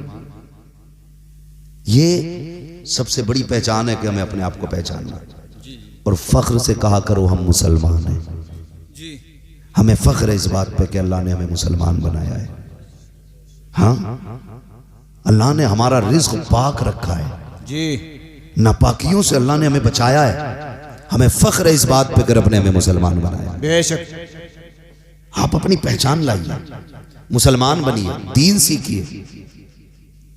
S1: ये सबसे बड़ी पहचान है कि हमें अपने आप को पहचानना, और फख्र से कहा करो हम मुसलमान हैं। हमें फख्र है इस बात पे कि अल्लाह ने हमें मुसलमान बनाया है। हाँ, अल्लाह ने हमारा रिज़्क़ पाक रखा है
S2: जी,
S1: नापाकियों से अल्लाह ने हमें बचाया है। हमें फख्र है इस बात पे कि रब ने हमें मुसलमान बनाया।
S2: बेशक
S1: आप अपनी पहचान लाइए, मुसलमान बनिए, दीन सीखिए,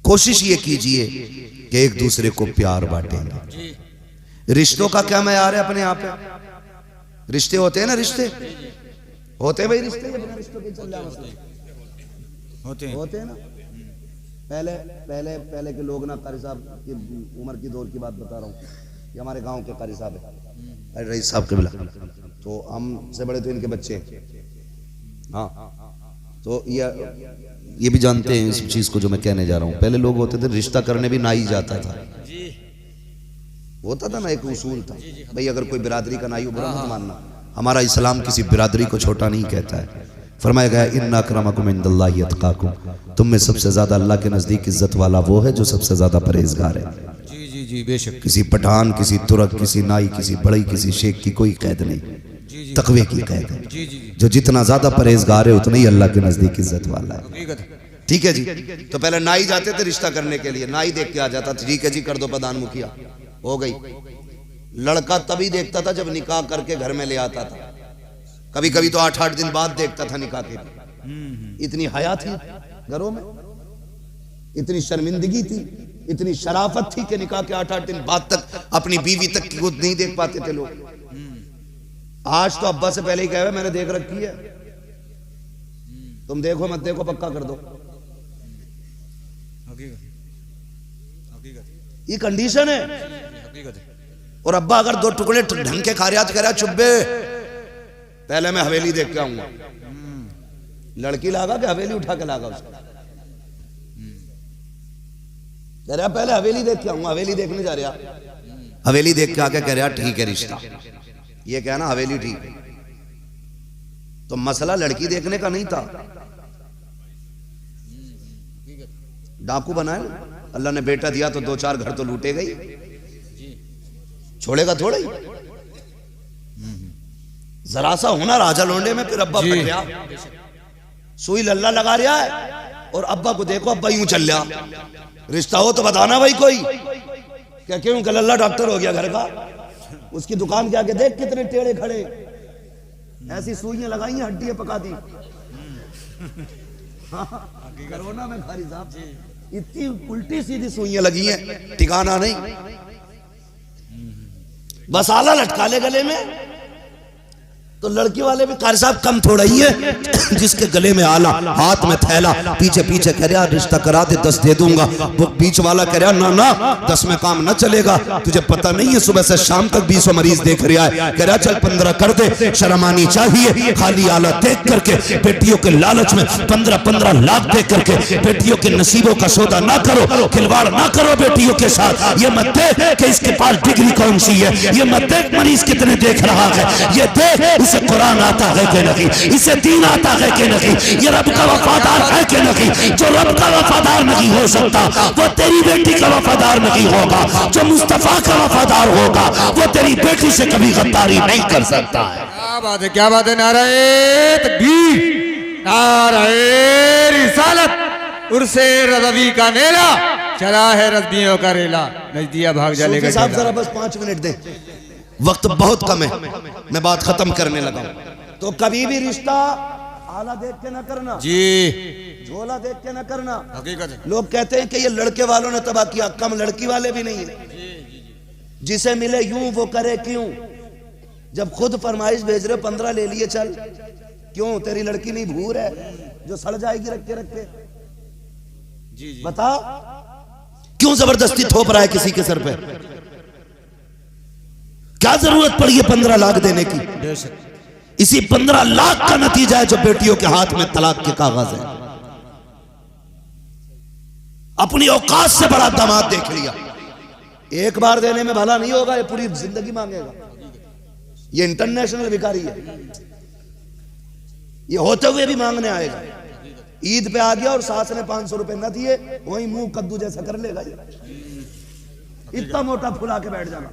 S1: कोशिश ये कीजिए कि एक दूसरे को प्यार बांटेंगे। रिश्तों का क्या मैयार है अपने यहाँ पे? रिश्ते होते हैं ना, रिश्ते होते हैं भाई, रिश्ते बिना रिश्तों के चल होते हैं ना। पहले पहले पहले के लोग ना, कारी साहब की उम्र की दौर की बात बता रहा हूँ, ये हमारे गांव के कारी साहब है, रईस साहब कबीला, तो हमसे बड़े तो इनके बच्चे, हाँ, तो ये भी जानते हैं इस चीज को जो मैं कहने जा रहा हूँ। पहले लोग होते थे, रिश्ता करने भी नाई जाता था, होता था ना, एक उसूल था भाई, अगर कोई बिरादरी का नाई हो बुरा मत मानना। हमारा इस्लाम किसी बिरादरी को छोटा नहीं कहता है। फरमाया गया इन्ना अक्रमकुम इंदल्लाहि अतकाकुम, तुम में सबसे ज्यादा अल्लाह के नजदीक इज्जत वाला वो है जो सबसे ज्यादा परहेजगार है।
S2: जी जी जी, बेशक।
S1: किसी पठान, किसी तुर्क, किसी नाई, किसी बड़ई, किसी शेख की कोई कैद नहीं, तकवे की कैद है। जो जितना ज्यादा परहेजगार है उतना ही अल्लाह के नजदीक इज्जत वाला है। ठीक है जी। तो पहले नाई जाते थे रिश्ता करने के लिए, नाई देख के आ जाता था, ठीक है जी कर दो प्रधान मुखिया, हो गई। लड़का तभी देखता था जब निकाह करके घर में ले आता था, कभी कभी तो 8-8 दिन बाद देखता था निकाह के। इतनी हया थी घरों में, इतनी शर्मिंदगी थी, इतनी शराफत थी कि निकाह के 8-8 दिन बाद तक अपनी बीवी तक की खुद नहीं देख पाते थे लोग। आज तो अब्बा से पहले ही कहे मैंने देख रखी है, तुम देखो मत देखो पक्का कर दो। ये कंडीशन है। और अब्बा अगर 2 टुकड़े ढंग के खा रहा तो कह रहा चुब्बे पहले मैं हवेली देख के आऊंगा। लड़की लागा कि हवेली उठा के लागा उसको? कह रहा पहले हवेली देख के आऊंगा, हवेली देखने जा रहा। हवेली देख के आके कह रहा ठीक है रिश्ता, ये कहना हवेली ठीक है। तो मसला लड़की देखने का नहीं था, डाकू बनाए। अल्लाह ने बेटा दिया तो 2-4 घर तो लूटे गई, छोड़ेगा थोड़ा ही। जरा सा होना राजा लोंडे में, फिर अब्बा फट गया, सुई लल्ला लगा रहा है। और अब्बा को देखो, अब्बा यूं चल रहा, रिश्ता हो तो बताना भाई कोई। क्या क्यों कि लल्ला डॉक्टर हो गया घर का, उसकी दुकान के आगे देख कितने टेढ़े खड़े, ऐसी सुइयां लगाई हैं हड्डियां पका दी। कोरोना में खारी साहब इतनी उल्टी सीधी सुइयां लगी हैं, ठिकाना नहीं। बस आला लटका ले गले में, तो लड़की वाले भी कारी साहब कम थोड़ा ही है जिसके गले में आला, हाथ में थैला, पीछे पीछे कह रहा रिश्ता करा दे 10 दे दूंगा। वो बीच वाला कह रहा ना ना 10 में काम न चलेगा, तुझे पता नहीं है सुबह से शाम तक 20 मरीज देख रहा है। कह रहा चल 15 कर दे, शर्म आनी चाहिए। खाली आला देख करके बेटियों के लालच में 15-15 लाख देख करके बेटियों के नसीबों का सौदा ना करो, खिलवाड़ ना करो बेटियों के साथ। ये मत देख कि इसके पास डिग्री कौन सी है, ये मत देख मरीज कितने देख रहा है, ये देख इसे कुरान आता है कि नहीं, इसे दीन आता है कि नहीं, ये रब का वफादार है कि नहीं। जो रब का वफादार नहीं हो सकता वो तेरी बेटी का वफादार नहीं होगा, जो मुस्तफा का वफादार होगा वो तेरी बेटी से कभी गद्दारी नहीं कर सकता है।
S2: क्या बात है, क्या बात है। नारे तकबीर, नारे रिसालत, उर्से रज़वी का मेला, चला है रज़बियों का रेला, नजदिया भाग जा लेगा।
S1: साहब जरा बस 5 मिनट दे, वक्त बहुत कम है, मैं बात खत्म करने लगा हूं। तो कभी भी रिश्ता आला देख के ना करना
S2: जी,
S1: झोला देख के ना करना।
S2: हकीकत है।
S1: लोग कहते हैं कि ये लड़के वालों ने तबाह किया, कम लड़की वाले भी नहीं है। जिसे मिले यूं वो करे क्यों, जब खुद फरमाइश भेज रहे 15 ले लिए चल, क्यों तेरी लड़की नहीं भूर है जो सड़ जाएगी रख के रख के?
S2: जी
S1: बता क्यों जबरदस्ती थोप रहा है किसी के सर पे? क्या जरूरत पड़ी है 15 लाख देने की? इसी 15 लाख का नतीजा है जो बेटियों के हाथ में तलाक के कागज है। अपनी औकात से बड़ा दामाद देख लिया, एक बार देने में भला नहीं होगा, ये पूरी जिंदगी मांगेगा। ये इंटरनेशनल भिखारी है, ये होते हुए भी मांगने आएगा। ईद पे आ गया और सास ने 500 रुपए न दिए, वही मुंह कद्दू जैसा कर लेगा, इतना मोटा फुला के बैठ जाना।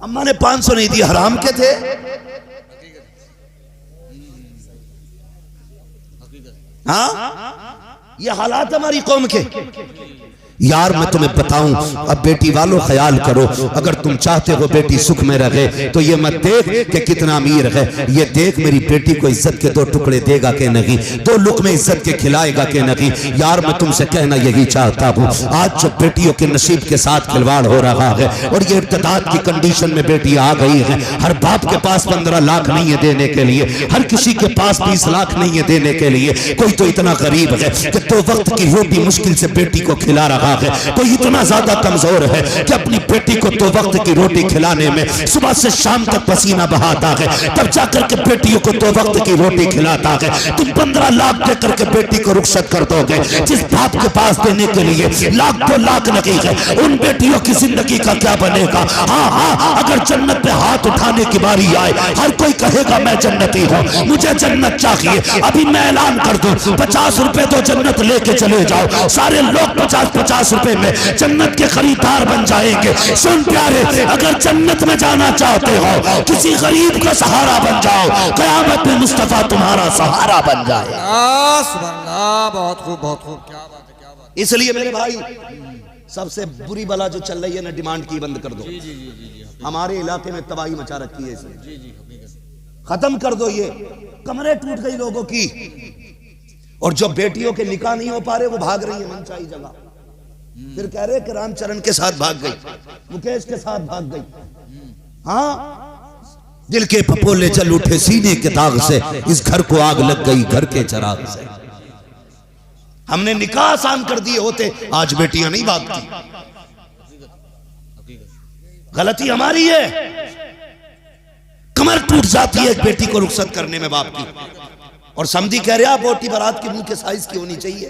S1: अम्मा ने 500 नहीं दी, हराम के थे। हाँ, ये हालात हमारी कौम के। यार मैं तुम्हें बताऊं, अब बेटी वालों ख्याल करो, अगर तुम चाहते हो बेटी सुख में रहे तो ये मत देख कि कितना अमीर है, ये देख मेरी बेटी को इज्जत के 2 टुकड़े देगा कि नहीं, 2 लुक़मे इज्जत के खिलाएगा कि नहीं। यार मैं तुमसे कहना यही चाहता हूँ, आज जो बेटियों के नसीब के साथ खिलवाड़ हो रहा है और ये इर्तिदाद की कंडीशन में बेटी आ गई है, हर बाप के पास 15 लाख नहीं है देने के लिए, हर किसी के पास 20 लाख नहीं है देने के लिए। कोई तो इतना गरीब है कि 2 वक्त की रोटी मुश्किल से बेटी को खिला रहा है, कोई इतना ज्यादा कमजोर है कि अपनी बेटी को 2 वक्त की रोटी खिलाने में सुबह से शाम तक पसीना बहाता है, तब जाकर के बेटियों को 2 वक्त की रोटी खिलाता है। तुम 15 लाख देकर के बेटी को रुखसत कर दोगे, जिस बाप के पास देने के लिए लाख 2 लाख लगे है, उन बेटियों की जिंदगी का क्या बनेगा? हाँ हाँ, अगर जन्नत पे हाथ उठाने की बारी आए, हर कोई कहेगा मैं जन्नती हूँ, मुझे जन्नत चाहिए। अभी मैं ऐलान कर दूं, 50 रुपए तो जन्नत लेके चले जाओ, सारे लोग 50-50 रुपए में जन्नत के खरीदार बन जाएंगे। सुन प्यारे, अगर जन्नत में जाना चाहते हो, किसी गरीब का सहारा बन जाओ, क़यामत में मुस्तफा तुम्हारा सहारा बन जाए।
S2: सुभान अल्लाह, बहुत खूब, बहुत खूब, क्या बात है, क्या बात।
S1: इसलिए मेरे भाई, सबसे बुरी बला जो चल रही है ना, डिमांड की बंद कर दो। हमारे इलाके में तबाही मचा रखी है इसने, खत्म कर दो ये। कमरे टूट गई लोगों की, और जो बेटियों के निकाह नहीं हो पा रहे वो भाग रही है मनचाही जगह। फिर कह रहे कि रामचरण के साथ भाग गई, मुकेश के साथ भाग गई। हाँ,
S3: दिल के पपोले जल उठे सीने के दाग से, इस घर को आग लग गई घर के चराग से।
S1: हमने निकाह आसान कर दिए होते, आज बेटियां नहीं भागती। गलती हमारी है। कमर टूट जाती है एक बेटी को रुखसत करने में बाप की, और समधी कह रहा बोटी बारात के मुंह के साइज की होनी चाहिए।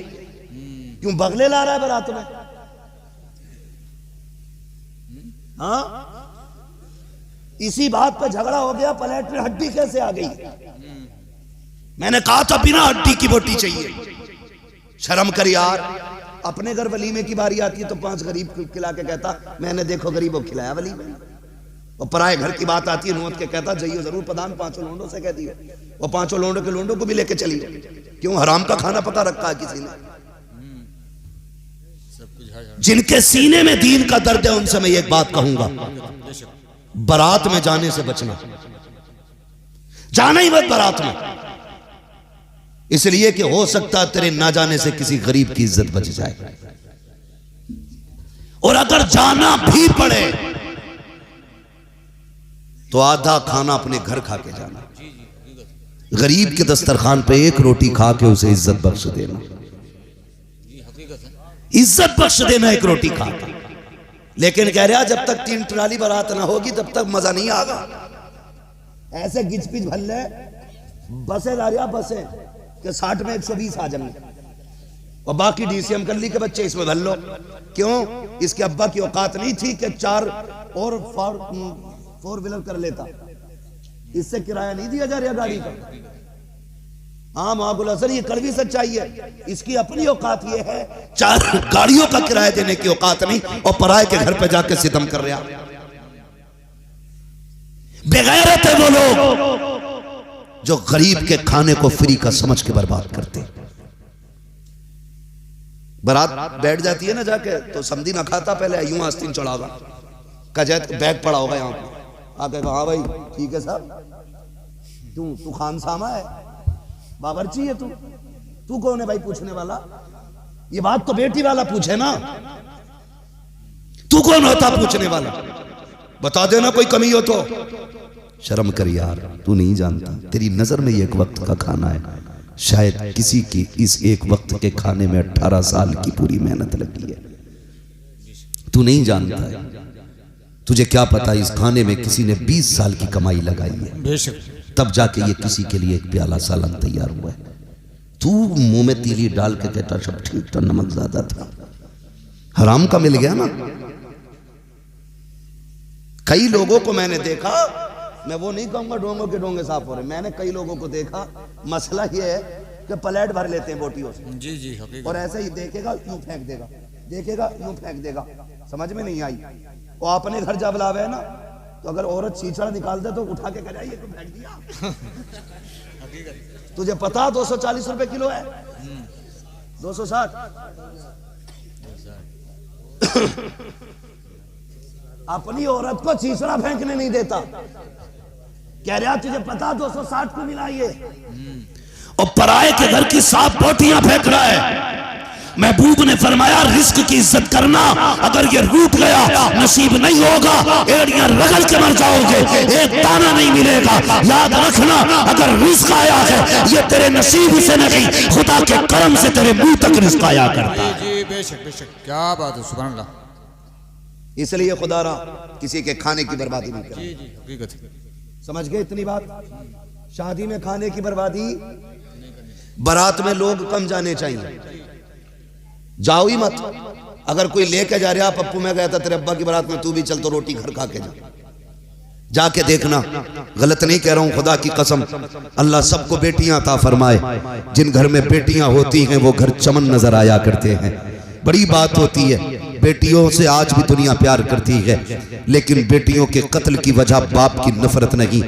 S1: क्यों बगले ला रहा है बारात में? हाँ, इसी बात पे झगड़ा हो गया, पलेट में हड्डी कैसे आ गई। मैंने कहा था बिना हड्डी की बोटी चाहिए। शर्म कर यार, अपने घर वलीमे की बारी आती है तो 5 गरीब खिला के कहता मैंने देखो गरीबों को खिलाया वलीमे, और पराए घर की बात आती है नोट के कहता जाइयो जरूर प्रधान 5 लोंडों से कह दियो, और 5 लोंडों के लोंडों को भी लेके चली। क्यों? हराम का खाना पका रखा है किसी ने।
S3: जिनके सीने में दीन का दर्द है उनसे मैं एक बात कहूंगा, बारात में जाने से बचना,
S1: जाना ही मत बारात में,
S3: इसलिए कि हो सकता तेरे ना जाने से किसी गरीब की इज्जत बच जाए। और अगर जाना भी पड़े तो आधा खाना अपने घर खा के जाना, गरीब के दस्तरखान पे एक रोटी खा के उसे इज्जत बख्श देना, इज्जत बख्श देना एक रोटी खा के।
S1: लेकिन कह रहा जब तक 3 ट्राली बारात ना होगी तब तक मजा नहीं आगा। ऐसे गिच पिच भल्ले बसे ला रहा, बसे के 60 में 120 आ जाएंगे, और बाकी डीसीएम कल्ली के बच्चे इसमें भर लो। क्यों? इसके अब्बा की औकात नहीं थी कि 4 और 4 व्हीलर कर लेता, इससे किराया नहीं दिया जा रहा गाड़ी का। हाँ माकुल असर, ये कड़वी सच्चाई है। इसकी अपनी औकात ये है,
S3: 4 गाड़ियों का किराया देने की औकात नहीं, और पराये के घर पे जाके सितम कर रहा। बेगैरत है वो लोग जो गरीब के खाने को फ्री का समझ के बर्बाद करते।
S1: बारात बैठ जाती है ना जाके, तो समधी ना खाता पहले यूं आस्तीन चढ़ावा कजैत बैग पड़ा होगा यहाँ पे, आके कहा हाँ भाई ठीक है साहब, तू खान सामा है, बावर्ची है तू कौन है भाई पूछने वाला? ये बात तो बेटी वाला पूछे ना,
S3: तू कौन होता पूछने वाला? बता देना कोई कमी हो तो। शर्म कर यार, तू नहीं जानता तेरी नजर में ये एक वक्त का खाना है, शायद किसी की इस एक वक्त के खाने में 18 साल की पूरी मेहनत लगी है। तू नहीं जानता है, तुझे क्या पता इस खाने में किसी ने 20 साल की कमाई लगाई है, तब जाके ये किसी के लिए एक प्याला सालन तैयार हुआ है। तू मुंह में तीली डाल के कहता सब ठीक था, नमक ज्यादा था, हराम का मिल गया ना।
S1: कई लोगों को मैंने देखा, मैं वो नहीं कहूंगा डोंगों के डोंगे साफ हो रहे, मैंने कई लोगों को देखा, मसला ये है कि प्लेट भर लेते हैं बोटियों से,
S2: जी जी हकीकत।
S1: और ऐसे ही देखेगा यूं फेंक देगा, देखेगा यूं फेंक देगा, समझ में नहीं आई। और अपने घर जब लावे है ना, तो अगर औरत चीचड़ा निकाल दे तो उठा के कह ये तो फेंक दिया। तुझे पता 240 रुपए किलो है, 260। अपनी औरत को चीचड़ा फेंकने नहीं देता, कह रहा तुझे पता 260 को मिला ये,
S3: और पराये के घर की साफ बोटियां फेंक रहा है। महबूब ने फरमाया रिस्क की इज्जत करना, अगर ये रूठ गया नसीब नहीं होगा, एड़ियां रगड़ के मर जाओगे, एक दाना नहीं मिलेगा। याद रखना अगर रिस्क आया है ये तेरे नसीब से नहीं, खुदा के करम से तेरे मुंह तक रिस्क आया करता है।
S2: जी बेशक बेशक, क्या बात है, सुभान अल्लाह।
S1: इसलिए खुदा रा किसी के खाने की बर्बादी नहीं करे।
S2: जी जी हकीकत।
S1: समझ गए इतनी बात? शादी में खाने की बर्बादी, बारात में लोग कम जाने चाहिए, जाओ ही मत। अगर कोई लेके जा रहा, पप्पू मैं गया था तेरे अब्बा की बारात में, तू भी चल तो रोटी घर खा के जा,
S3: जाके देखना। गलत नहीं कह रहा हूं, खुदा की कसम, अल्लाह सबको बेटियां अता फरमाए। जिन घर में बेटियां होती हैं वो घर चमन नजर आया करते हैं। बड़ी बात होती है, बेटियों से आज भी दुनिया प्यार करती है, लेकिन बेटियों के कत्ल की वजह बाप की नफरत नहीं,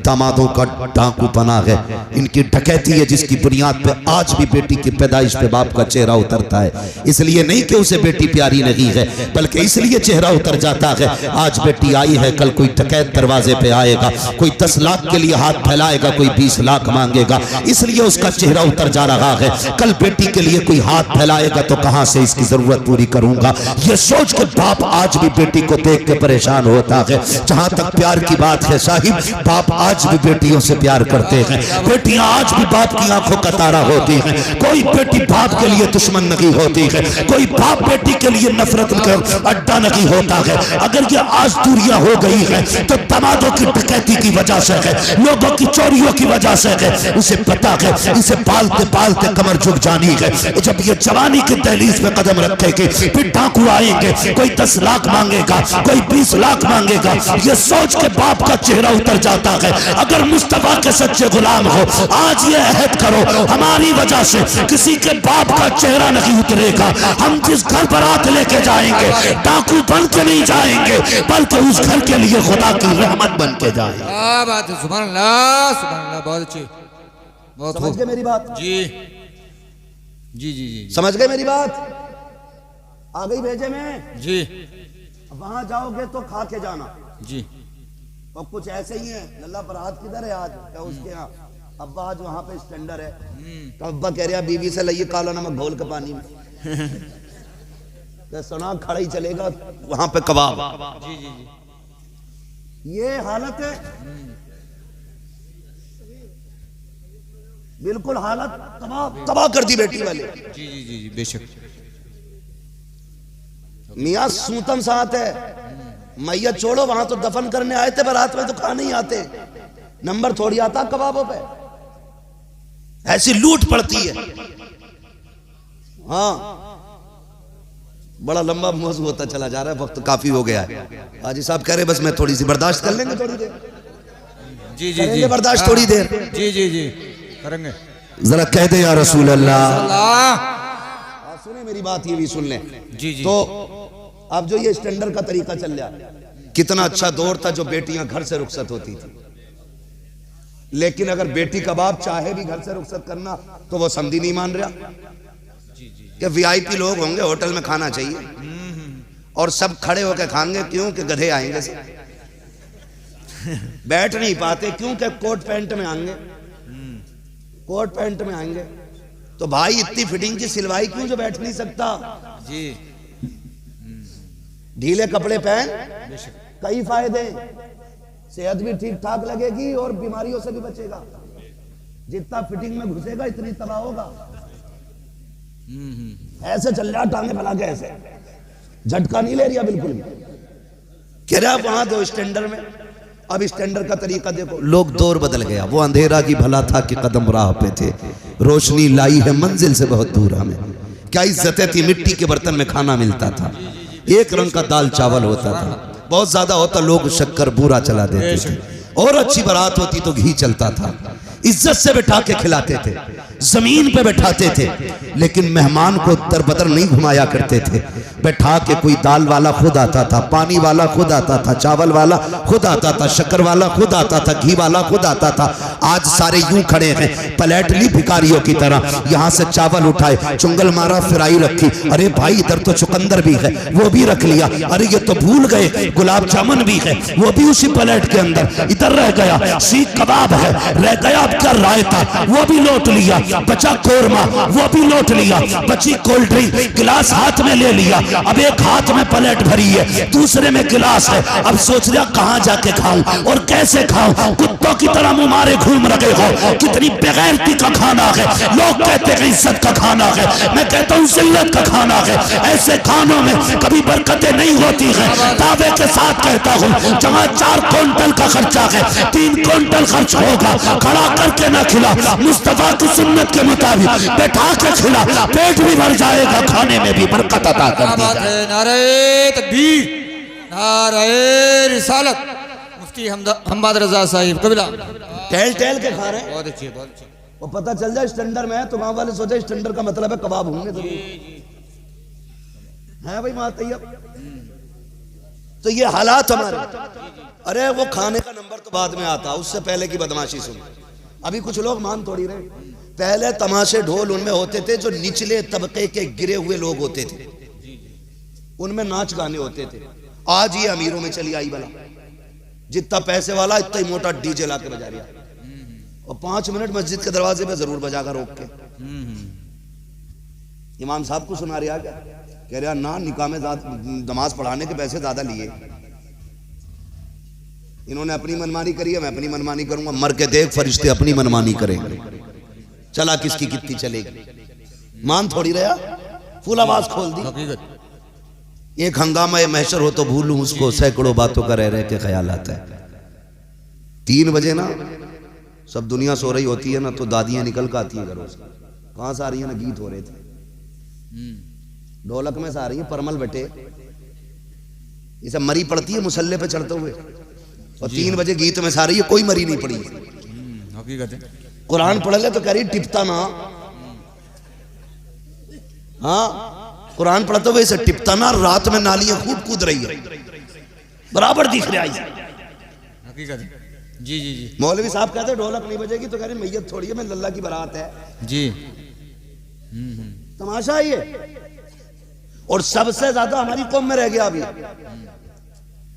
S3: दामादों का डाकू पना है, इनकी डकैती है जिसकी बुनियाद पे आज भी बेटी की पैदाइश पे बाप का चेहरा उतरता है। इसलिए नहीं कि उसे बेटी प्यारी नहीं है, बल्कि इसलिए चेहरा उतर जाता है। आज बेटी आई है, कल कोई डकैत दरवाजे पे आएगा, कोई 10 लाख के लिए हाथ फैलाएगा, कोई 20 लाख मांगेगा, इसलिए उसका चेहरा उतर जा रहा है। कल बेटी के लिए कोई हाथ फैलाएगा तो कहां से इसकी जरूरत पूरी करूंगा, यह सोच के बाप आज भी बेटी को देख के परेशान होता है। जहां तक प्यार की बात है साहिब, बाप आज भी बेटियों से प्यार करते हैं, बेटियां आज भी बाप की आंखों का तारा होती हैं। कोई बेटी बाप के लिए दुश्मन नहीं होती है, कोई बाप बेटी के लिए नफरत का अड्डा नहीं होता है। अगर ये आज दूरियां हो गई है तो दामादों की डकैती की वजह से है, लोगों की चोरियों की वजह से है। उसे पता है इसे पालते पालते कमर झुक जानी है। जब ये जवानी की दहलीज पे कदम रखेगी फिर डाकू आएंगे, कोई 10 लाख मांगेगा, कोई 20 लाख मांगेगा। ये सोच के बाप का चेहरा उतर जाता है। अगर मुस्तफा के सच्चे गुलाम हो, आज ये अहद करो हमारी वजह से किसी के बाप का चेहरा नहीं उतरेगा। हम जिस घर बारात लेके जाएंगे डाकू बन के नहीं जाएंगे, बल्कि उस घर के लिए खुदा की रहमत बन के जाएंगे।
S2: क्या बात है, सुभान अल्लाह, सुभान अल्लाह, बहुत अच्छी, बहुत
S1: समझ गए मेरी बात?
S2: जी जी जी जी
S1: समझ गए मेरी बात? आ गई भेजे में
S2: जी
S1: वहां जाओगे तो खा के जाना
S2: जी।
S1: और कुछ ऐसे ही है। लल्ला बरात किधर है आज? क्या उसके यहाँ? अब्बा आज वहां पे स्टैंडर है। तो अब्बा कह रहा बीवी से लइए काला नमक घोल के पानी में। तो सुना खड़ा ही चलेगा वहां पे कबाब।
S2: जी जी जी,
S1: ये हालत है, बिल्कुल हालत तबाह कर दी बेटी वाले।
S2: जी जी जी जी, बेशक।
S1: मियाँ सूतम साथ है, मैयत छोड़ो, वहां तो दफन करने आए थे, बारात में तो खाने ही आते। नंबर थोड़ी आता कबाबों पे। ऐसी लूट पड़ती है। हाँ, बड़ा लंबा मौजू होता चला जा रहा है, वक्त काफी हो गया है। हाजी साहब कह रहे बस मैं थोड़ी सी बर्दाश्त कर लेंगे, थोड़ी देर
S2: जी जी जी,
S1: बर्दाश्त थोड़ी देर।
S2: जी जी जी करेंगे।
S3: जरा कह दे या रसूल अल्लाह।
S1: सुने मेरी बात, ये भी सुन लें।
S2: जी जी।
S1: तो अब जो ये स्टैंडर्ड का तरीका चल रहा है, कितना अच्छा दौर था जो बेटियां घर से रुखसत होती थी। लेकिन अगर बेटी कबाब चाहे भी घर से रुखसत करना तो वो समझी नहीं मान रहा कि वीआईपी लोग होंगे, होटल में खाना चाहिए और सब खड़े होकर खाएंगे। क्यों कि गधे आएंगे सब। बैठ नहीं पाते क्योंकि कोट पैंट में आएंगे, कोट पैंट में आएंगे। तो भाई इतनी फिटिंग की सिलवाई क्यों जो बैठ नहीं सकता?
S2: जी,
S1: ढीले कपड़े पहन, कई फायदे, सेहत भी ठीक ठाक लगेगी और बीमारियों से भी बचेगा। जितना फिटिंग में घुसेगा इतनी तबाह होगा। ऐसे चल रहा टांगे फैला के, ऐसे झटका नहीं ले रहा बिल्कुल भी। कह रहा वहां दो स्टैंडर्ड में। अब स्टैंडर्ड का तरीका देखो,
S3: लोग दौर बदल गया। वो अंधेरा की भला था कि कदम राह पे थे, रोशनी लाई है मंजिल से बहुत दूर हमें। क्या इज्जतें थी, मिट्टी के बर्तन में खाना मिलता था, एक रंग का दाल चावल होता था, बहुत ज्यादा होता लोग शक्कर बूरा चला देते थे, और अच्छी बारात होती तो घी चलता था। इज्जत से बैठा के खिलाते थे, जमीन पे बैठाते थे, लेकिन मेहमान को दरबदर नहीं घुमाया करते थे। बैठा के कोई दाल वाला खुद आता था, पानी वाला खुद आता था, चावल वाला खुद आता था, शक्कर वाला खुद आता था, घी वाला खुद आता था। आज सारे यूं खड़े हैं, पलट ली भिखारियों की तरह। यहाँ से चावल उठाए, चुंगल मारा, फ्राई रखी, अरे भाई इधर तो चुकंदर भी है, वो भी रख लिया। अरे ये तो भूल गए गुलाब जामुन भी है, वो भी उसी प्लेट के अंदर। इधर रह गया सीख कबाब है, रह गया क्या रायता, वो भी लौट लिया। बचा कोरमा, वो भी लौट लिया। बची कोल्ड ड्रिंक, गिलास हाथ में ले लिया। अब एक हाथ में प्लेट भरी है, दूसरे में गिलास है। अब सोच रहा कहां जाके खाऊं और कैसे खाऊं। कुत्तों की तरह मुंह मारे घूम रहे हो। कितनी बेगैरती का खाना है। लोग कहते हैं इज्जत का खाना है, मैं कहता हूं जिल्लत का खाना है। ऐसे खानों में कभी बरकतें नहीं होती है। दावे के साथ कहता हूं, जहां 4 क्विंटल का खर्चा है, 3 क्विंटल खर्च होगा। खड़ा करके ना खिला, मुस्तफा की सुन्नत के मुताबिक बैठा के खिला, पेट भी भर जाएगा, खाने में भी बरकत अता कर दी जाए।
S2: नारे तकबीर, नारे रिसालत। मुफ्ती हम्माद रजा साहिब कबिला
S1: टहल टहल के खा रहे हैं।
S2: बहुत अच्छी, बहुत अच्छी।
S1: वो पता चल जाए स्टैंडर्ड में है तो गांव वाले सोचे स्टैंडर्ड का मतलब है कबाब होंगे जरूर है भाई। मां तैयब तो ये हालात हमारे। अरे वो खाने का नंबर तो बाद में आता, उससे पहले की बदमाशी सुन। अभी कुछ लोग मान थोड़ी रहे, पहले तमाशे ढोल उनमें होते थे जो निचले तबके के गिरे हुए लोग होते थे, उनमें नाच गाने होते थे। आज ये अमीरों में चली आई बला, जितना पैसे वाला इतना ही मोटा डीजे ला के बजा रहा, और 5 मिनट मस्जिद के दरवाजे पे जरूर बजाकर रोक के। इमाम साहब को सुना रहा क्या, कह रहा ना निकाह में नमाज पढ़ाने के पैसे ज्यादा लिए, इन्होंने अपनी मनमानी करी है, मैं अपनी मनमानी करूंगा। मर के देख, फरिश्ते अपनी मनमानी करेंगे, चला किसकी कितनी चलेगी। मान थोड़ी रहा, फुल आवाज खोल दी। एक हंगामा महशर हो तो भूलूं उसको, सैकड़ों बातों का रह रह के ख्याल आता है। 3 बजे ना सब दुनिया सो रही होती है ना, तो दादियां निकल कर आती हैं घरों से। कहां से आ रही है ना, गीत हो रहे थे, ढोलक में से आ रही है, परमल बटे इसे मरी पड़ती है मुसल्ले पे चढ़ते हुए, और 3 बजे गीत में से आ रही है, कोई मरी नहीं पड़ी।
S2: हकीकत है।
S1: कुरान पढ़ ले तो कह रही टिपता ना, हाँ कुरान पढ़ते हुए इसे टिपता ना, रात में नालियां खूब कूद रही है, बराबर दिख रहा है।
S2: हकीकत है। जी जी जी।
S1: मौलवी साहब कहते ढोलक नहीं बजेगी तो कह रहे मैयत थोड़ी है, मैं लल्ला की बारात है
S2: जी।
S1: तमाशा है ये। और सबसे ज्यादा हमारी कौम में रह गया अभी,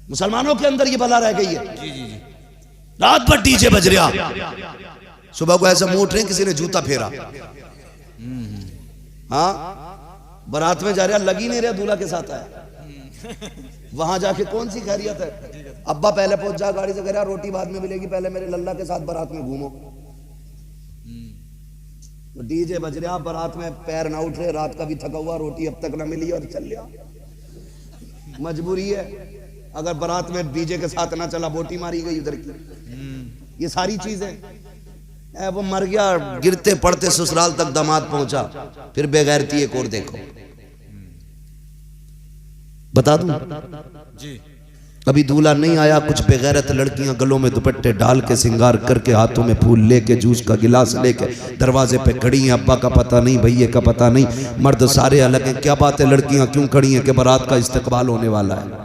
S1: मुसलमानों के अंदर ये बला रह गई है।
S2: जी जी जी।
S1: रात भर डीजे बज रहा, सुबह को ऐसा मुंह उठ रहे किसी ने जूता फेरा, हाँ बारात में जा रहा, लगी नहीं रहा, दूल्हा के साथ आया, वहां जाके कौन सी खैरियत है। अब्बा पहले पहुंच जा गाड़ी से, कह रहा रोटी बाद में मिलेगी, पहले मेरे लल्ला के साथ बारात में घूमो। तो डीजे बज रहा, बारात में पैर ना उठ रहे, रात का भी थका हुआ, रोटी अब तक ना मिली और चल रहा। मजबूरी है, अगर बारात में डीजे के साथ ना चला, बोटी मारी गई उधर की। ये सारी चीजें, वो मर गया, गिरते पड़ते ससुराल तक दामाद पहुंचा, फिर बेगैरती एक और देखो। बता दूं
S2: जी,
S3: अभी दूल्हा नहीं आया, कुछ बेगैरत लड़कियां गलों में दुपट्टे डाल के सिंगार करके, हाथों में फूल लेके, जूस का गिलास लेके दरवाजे पे खड़ी हैं। अब्बा का पता नहीं, भैया का पता नहीं, मर्द सारे अलग हैं। क्या बात है, लड़कियां क्यों खड़ी हैं? कि बारात का इस्तकबाल होने वाला है,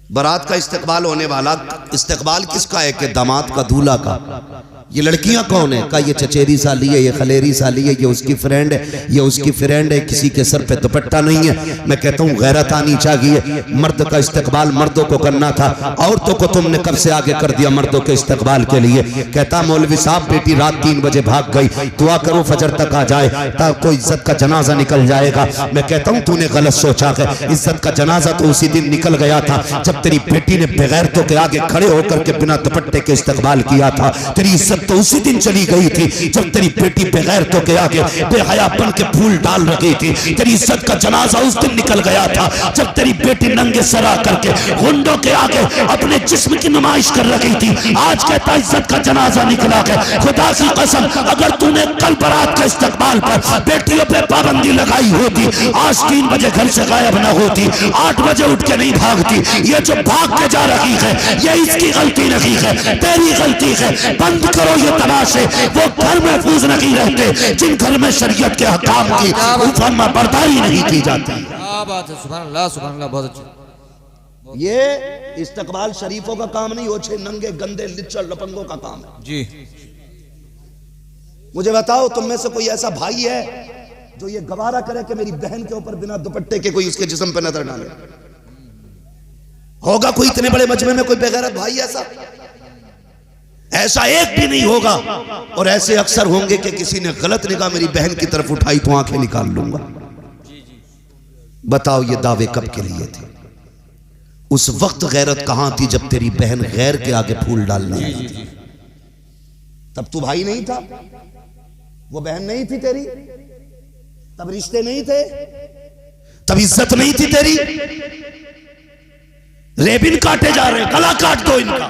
S3: बारात का इस्तकबाल होने वाला। इस्तकबाल किसका है? कि दामाद का, दूल्हा का। ये लड़कियां कौन है? का ये चचेरी साली है, ये खलेरी साली है, ये उसकी फ्रेंड है, ये उसकी फ्रेंड है, किसी के सर पे दुपट्टा नहीं है। मैं कहता हूँ गैरत आनी चाहिए। मर्द का इस्तकबाल मर्दों को करना था, औरतों को तुमने कब से आगे कर दिया मर्दों के इस्तकबाल के लिए। कहता मौलवी साहब बेटी रात 3 बजे भाग गई, दुआ करो फजर तक आ जाए, तब कोई इज्जत का जनाजा निकल जाएगा। मैं कहता हूँ तूने गलत सोचा है, इज्जत का जनाजा तो उसी दिन निकल गया था जब तेरी बेटी ने बेगैरतों के आगे खड़े होकर के बिना दुपट्टे के इस्तकबाल किया था। तेरी इज्जत तो उसी दिन चली गई थी जब तेरी बेटी बेगैरतों के आगे बेहयापन के फूल डाल रही थी। तेरी इज्जत का जनाजा उस दिन निकल गया था जब तेरी बेटी नंगे सर करके गुंडों के आगे अपने जिस्म की नुमाइश कर रही थी। आज कहता इज्जत का जनाजा निकला है। खुदा की कसम, अगर तूने कल बारात के इस्तकबाल पर बेटियों पे पाबंदी लगाई होती, आज 3 बजे घर से गायब न होती, 8 बजे उठ के नहीं भागती। ये जो भाग के जा रही है, ये इसकी गलती नहीं है, तेरी गलती है। बंद करो ये तमाशे, वो घर महफूज नहीं रहते जिन घर में शरीयत के हकाम की फरमा बर्दारी नहीं की जाती।
S2: क्या बात है, सुभान अल्लाह, सुभान अल्लाह, बहुत अच्छा।
S1: ये इस्तकबाल शरीफों का काम नहीं, ओछे नंगे गंदे लिच्चड़ लपंगों का काम है।
S2: जी,
S1: मुझे बताओ तुम में से कोई ऐसा भाई है जो ये गवारा करे कि मेरी बहन के ऊपर बिना दुपट्टे के कोई उसके जिस्म पे नजर डाले? होगा कोई इतने बड़े मजमे में कोई बेगैरत भाई ऐसा? ऐसा एक भी नहीं होगा। और ऐसे अक्सर होंगे कि किसी ने गलत निगाह मेरी बहन की तरफ उठाई तो आंखें निकाल लूंगा। बताओ ये दावे कब के लिए थे? उस वक्त गैरत कहां थी जब तेरी बहन गैर के आगे फूल डालने आई थी। तब तू भाई नहीं था, वो बहन नहीं थी तेरी, तब रिश्ते नहीं थे, तब इज्जत नहीं थी तेरी। रेबिन काटे जा रहे, गला काट दो इनका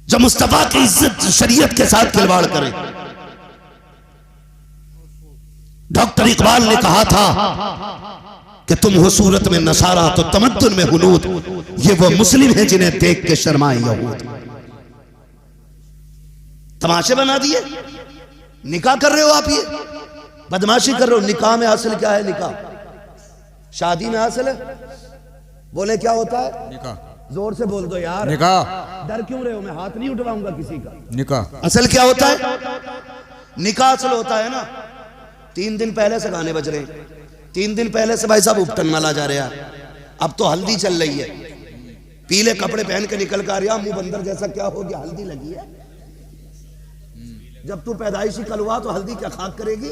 S1: जो मुस्तफा की इज्जत शरीयत के साथ खिलवाड़ करे। डॉक्टर इकबाल ने कहा था कि तुम हो सूरत में नसारा तो तमद्दुन में हुनूद, ये वो मुस्लिम है जिन्हें देख के शर्माए यहूद। तमाशे बना दिए, निकाह कर रहे हो आप, ये बदमाशी कर रहे हो। निकाह में हासिल क्या है? निकाह शादी में असल बोले क्या होता है?
S2: निकाह।
S1: जोर से बोल दो यार।
S2: निकाह।
S1: डर क्यों रहे हो? मैं हाथ नहीं उठवाऊंगा किसी का।
S2: निकाह।
S1: असल क्या होता है? निकाह असल होता है ना, 3 दिन पहले से गाने बज रहे हैं, 3 दिन पहले से भाई साहब उपटन माला जा रहा है। अब तो हल्दी चल रही है, पीले कपड़े पहन के निकल कर आ, मुंह बंदर जैसा क्या हो गया, हल्दी लगी है। जब तू पैदाइशी कलवा तो हल्दी क्या खाक करेगी?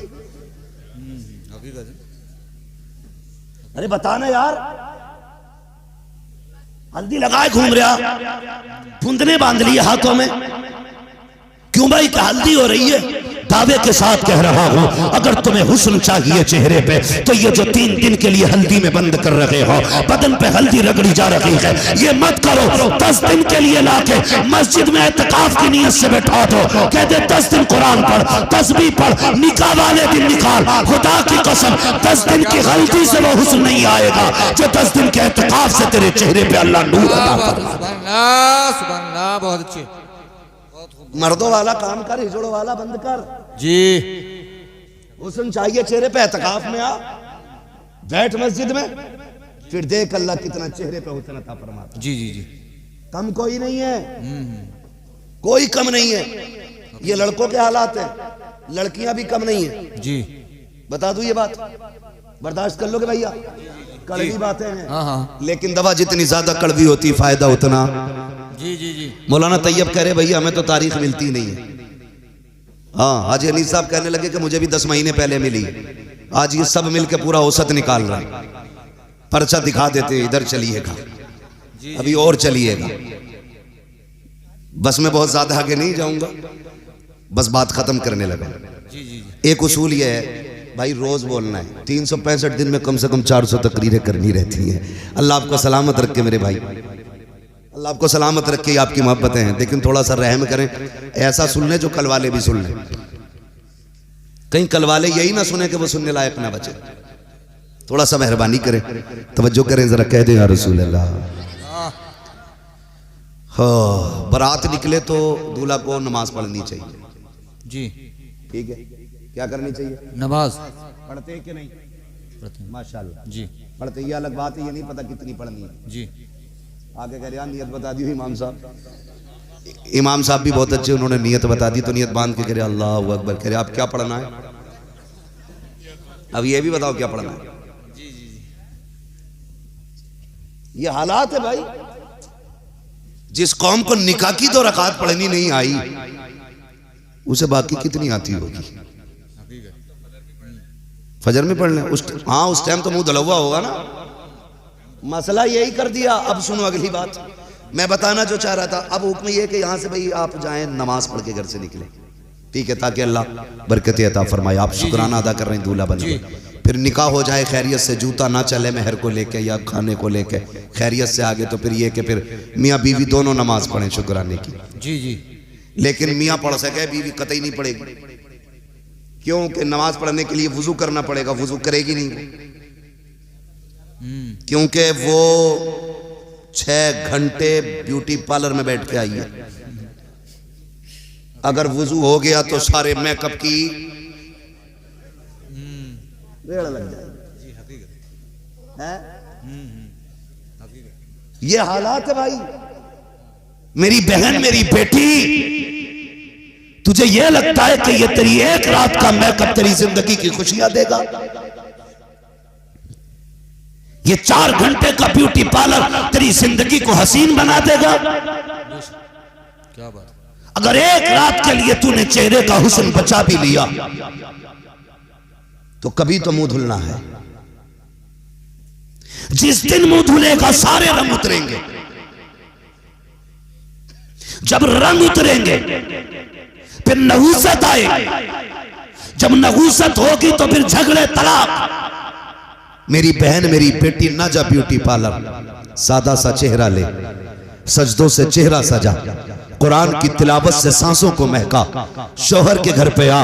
S1: अरे बता ना यार, हल्दी लगाए घूम रहा, फुंदने बांध लिए हाथों में, क्यों भाई? क्या हल्दी हो रही है? दावे के साथ कह रहा हूं, अगर तुम्हें हुस्न चाहिए चेहरे पे तो ये जो 3 दिन के लिए हल्दी में बंद कर रहे हो, बदन पे हल्दी रगड़ी जा रही है, ये मत करो। 10 दिन के लिए लाके मस्जिद में एतकाफ की नियत से बैठा दो, कह दे 10 दिन कुरान पढ़, तस्बीह पढ़, निकाह वाले दिन निकाल। खुदा की कसम 10 दिन की गलती से वो हुस्न नहीं आएगा जो 10 दिन के एतकाफ से तेरे चेहरे पे अल्लाह नूर अता फरमाए।
S2: सुभान अल्लाह, बहुत अच्छे।
S1: मर्दों वाला काम कर, हिजड़ों वाला बंद कर
S2: जी।
S1: हुस्न चाहिए चेहरे पे, एतकाफ में आ, बैठ मस्जिद में, फिर देख अल्लाह कितना चेहरे पे हुस्न अता फरमाता।
S2: जी जी जी।
S1: कम कोई नहीं है, कोई कम नहीं है। ये लड़कों के हालात है, लड़कियां भी कम नहीं है
S2: जी।
S1: बता दूं ये बात, बर्दाश्त कर लोगे भैया? कड़वी बातें हैं।
S2: हाँ हाँ।
S3: लेकिन दवा जितनी ज्यादा कड़वी होती फायदा उतना।
S2: जी जी जी।
S3: मौलाना तैयब कह रहे भैया हमें तो तारीख मिलती नहीं है। हाँ, हाजी अली साहब कहने लगे कि मुझे भी 10 महीने पहले मिली। आज ये सब मिलके पूरा औसत निकाल रहा है, पर्चा दिखा देते इधर चलिएगा, अभी और चलिएगा। बस मैं बहुत ज्यादा आगे नहीं जाऊंगा, बस बात खत्म करने लगा। एक उसूल ये है भाई, रोज बोलना है। 365 दिन में कम से कम 400 तकरीरें करनी रहती हैं। अल्लाह आपको सलामत रखे मेरे भाई, अल्लाह आपको सलामत रखे। आपकी मोहब्बतें हैं, लेकिन थोड़ा सा रहम करें, ऐसा सुन ले जो कल वाले भी सुन लें। कहीं कल वाले यही ना सुने कि वो सुनने लायक ना बचे। थोड़ा सा मेहरबानी करें, तवज्जो करें, जरा कह दें या रसूल अल्लाह। हाँ, बारात निकले तो दूल्हा को नमाज पढ़नी चाहिए
S2: जी।
S1: ठीक है, क्या करनी चाहिए?
S2: नमाज
S1: पढ़ते हैं कि नहीं? माशाल्लाह
S2: जी।
S1: पढ़ते, ये अलग बात है, ये नहीं पता कितनी पढ़नी है।
S2: जी।
S1: आगे कह रहे नियत बता दी इमाम साहब। इमाम साहब भी बहुत अच्छे, उन्होंने नियत बता दी, तो नियत बांध के कह रहे अल्लाह अकबर। कह रहे आप क्या पढ़ना है? अब ये भी बताओ क्या पढ़ना है? ये हालात है भाई। जिस कौम को निकाह की 2 रकात पढ़नी नहीं आई, उसे बाकी कितनी आती होगी? फजर में पढ़ लें हाँ, उस टाइम तो मुंह धुलवा होगा ना। मसला यही कर दिया। अब सुनो अगली बात, मैं बताना जो चाह रहा था। अब हुक्म ये कि यहाँ से भाई आप जाएं, नमाज पढ़ के घर से निकले, ठीक है, ताकि अल्लाह बरकत अता फरमाए। आप शुक्राना अदा कर रहे हैं दूल्हा बने, फिर निकाह हो जाए खैरियत से, जूता ना चले मेहर को लेके या खाने को लेके, खैरियत से आगे तो फिर ये कि फिर मियाँ बीवी दोनों नमाज पढ़ें शुक्राने की। जी जी। लेकिन मियाँ पढ़ सके, बीवी कतई नहीं पढ़ेगी, क्योंकि नमाज पढ़ने के लिए वुजू करना पड़ेगा, वुजू करेगी नहीं, क्योंकि वो 6 घंटे ब्यूटी पार्लर में बैठ के आई है। अगर वुजू हो गया तो सारे मेकअप की रेड़ लग जाएगी। ये हालात है भाई। मेरी बहन, मेरी बेटी, तुझे यह लगता है कि ये तेरी एक रात का मेकअप तेरी जिंदगी की खुशियां देगा? ये 4 घंटे का ब्यूटी पार्लर तेरी जिंदगी को हसीन बना देगा?
S2: क्या बात।
S1: अगर एक रात के लिए तूने चेहरे का हुस्न बचा भी लिया तो कभी तो मुंह धुलना है। जिस दिन मुंह धुलेगा सारे रंग उतरेंगे। जब रंग उतरेंगे फिर नहूसत आएगी। जब नहूसत होगी तो फिर झगड़े, तलाक। मेरी बहन, मेरी बेटी, ना जा ब्यूटी पार्लर, सादा सा चेहरा ले, सजदों से चेहरा सजा,
S3: कुरान की तिलावत से सांसों को महका, शौहर के घर पे आ,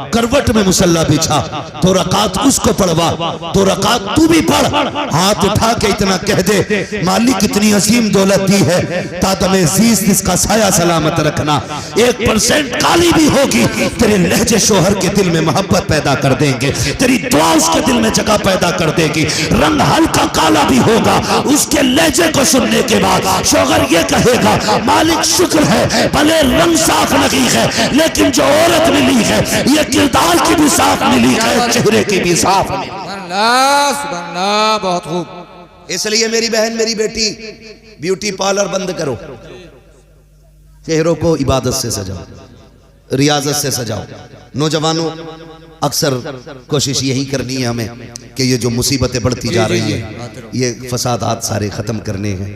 S3: करवट में मुसल्ला बिछा, तो रकात उसको पढ़वा, तो रकात तू भी पढ़। हाथ उठा के इतना कह दे, मालिक इतनी अजीम दौलत दी है, तादमे जीस इसका साया सलामत रखना। 1% काली भी होगी, तेरे लहजे शौहर के दिल में मोहब्बत पैदा कर देंगे, तेरी दुआ उसके दिल में जगह पैदा कर देगी। रंग हल्का काला भी होगा, उसके लहजे को सुनने के बाद शौहर ये कहेगा, मालिक शुक्र है भले रंग साफ नहीं है, लेकिन जो औरत मिली है ये किरदार की भी साफ मिली है, चेहरे की भी साफ मिली।
S2: सुभान अल्लाह, बहुत खूब।
S3: इसलिए मेरी बहन, मेरी बेटी, ब्यूटी पार्लर बंद करो, चेहरों को इबादत से सजाओ, रियाजत से सजाओ। नौजवानों, अक्सर कोशिश यही करनी है हमें कि ये जो मुसीबतें बढ़ती जा रही है, ये फसादात सारे ख़त्म करने हैं।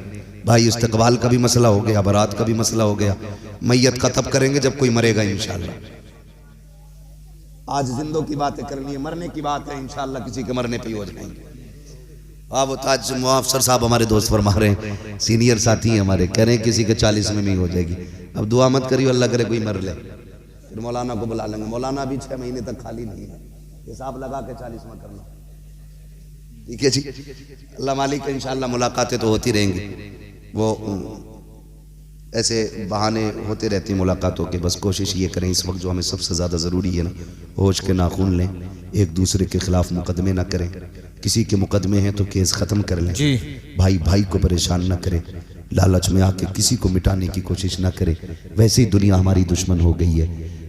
S3: भाई इस्तकबाल का भी मसला हो गया, बारात का भी मसला हो गया, मैयत का तब करेंगे जब कोई मरेगा इंशाल्लाह। आज जिंदों की बातें करनी है, मरने की बात है इंशाल्लाह किसी के मरने पे ही हो जाएंगे। वो ताज मुआफसर साहब हमारे दोस्त फरमा रहे हैं, सीनियर साथी हैं हमारे, कह रहे हैं किसी के 40 में भी हो जाएगी। अब दुआ मत करियो अल्लाह करे कोई मर ले, फिर मौलाना को बुला लेंगे। मौलाना भी 6 महीने तक खाली नहीं है, हिसाब लगा के 40 में करना। ठीक है जी, अल्लाह मालिक इंशाल्लाह मुलाकातें तो होती रहेंगी, वो ऐसे बहाने होते रहते हैं मुलाकातों के। बस कोशिश ये करें इस वक्त जो हमें सबसे ज़्यादा ज़रूरी है ना, होश के नाखून लें, एक दूसरे के खिलाफ मुकदमे ना करें, किसी के मुकदमे हैं तो केस ख़त्म कर लें, भाई भाई को परेशान ना करें, लालच में आके किसी को मिटाने की कोशिश ना करें। वैसे ही दुनिया हमारी दुश्मन हो गई है,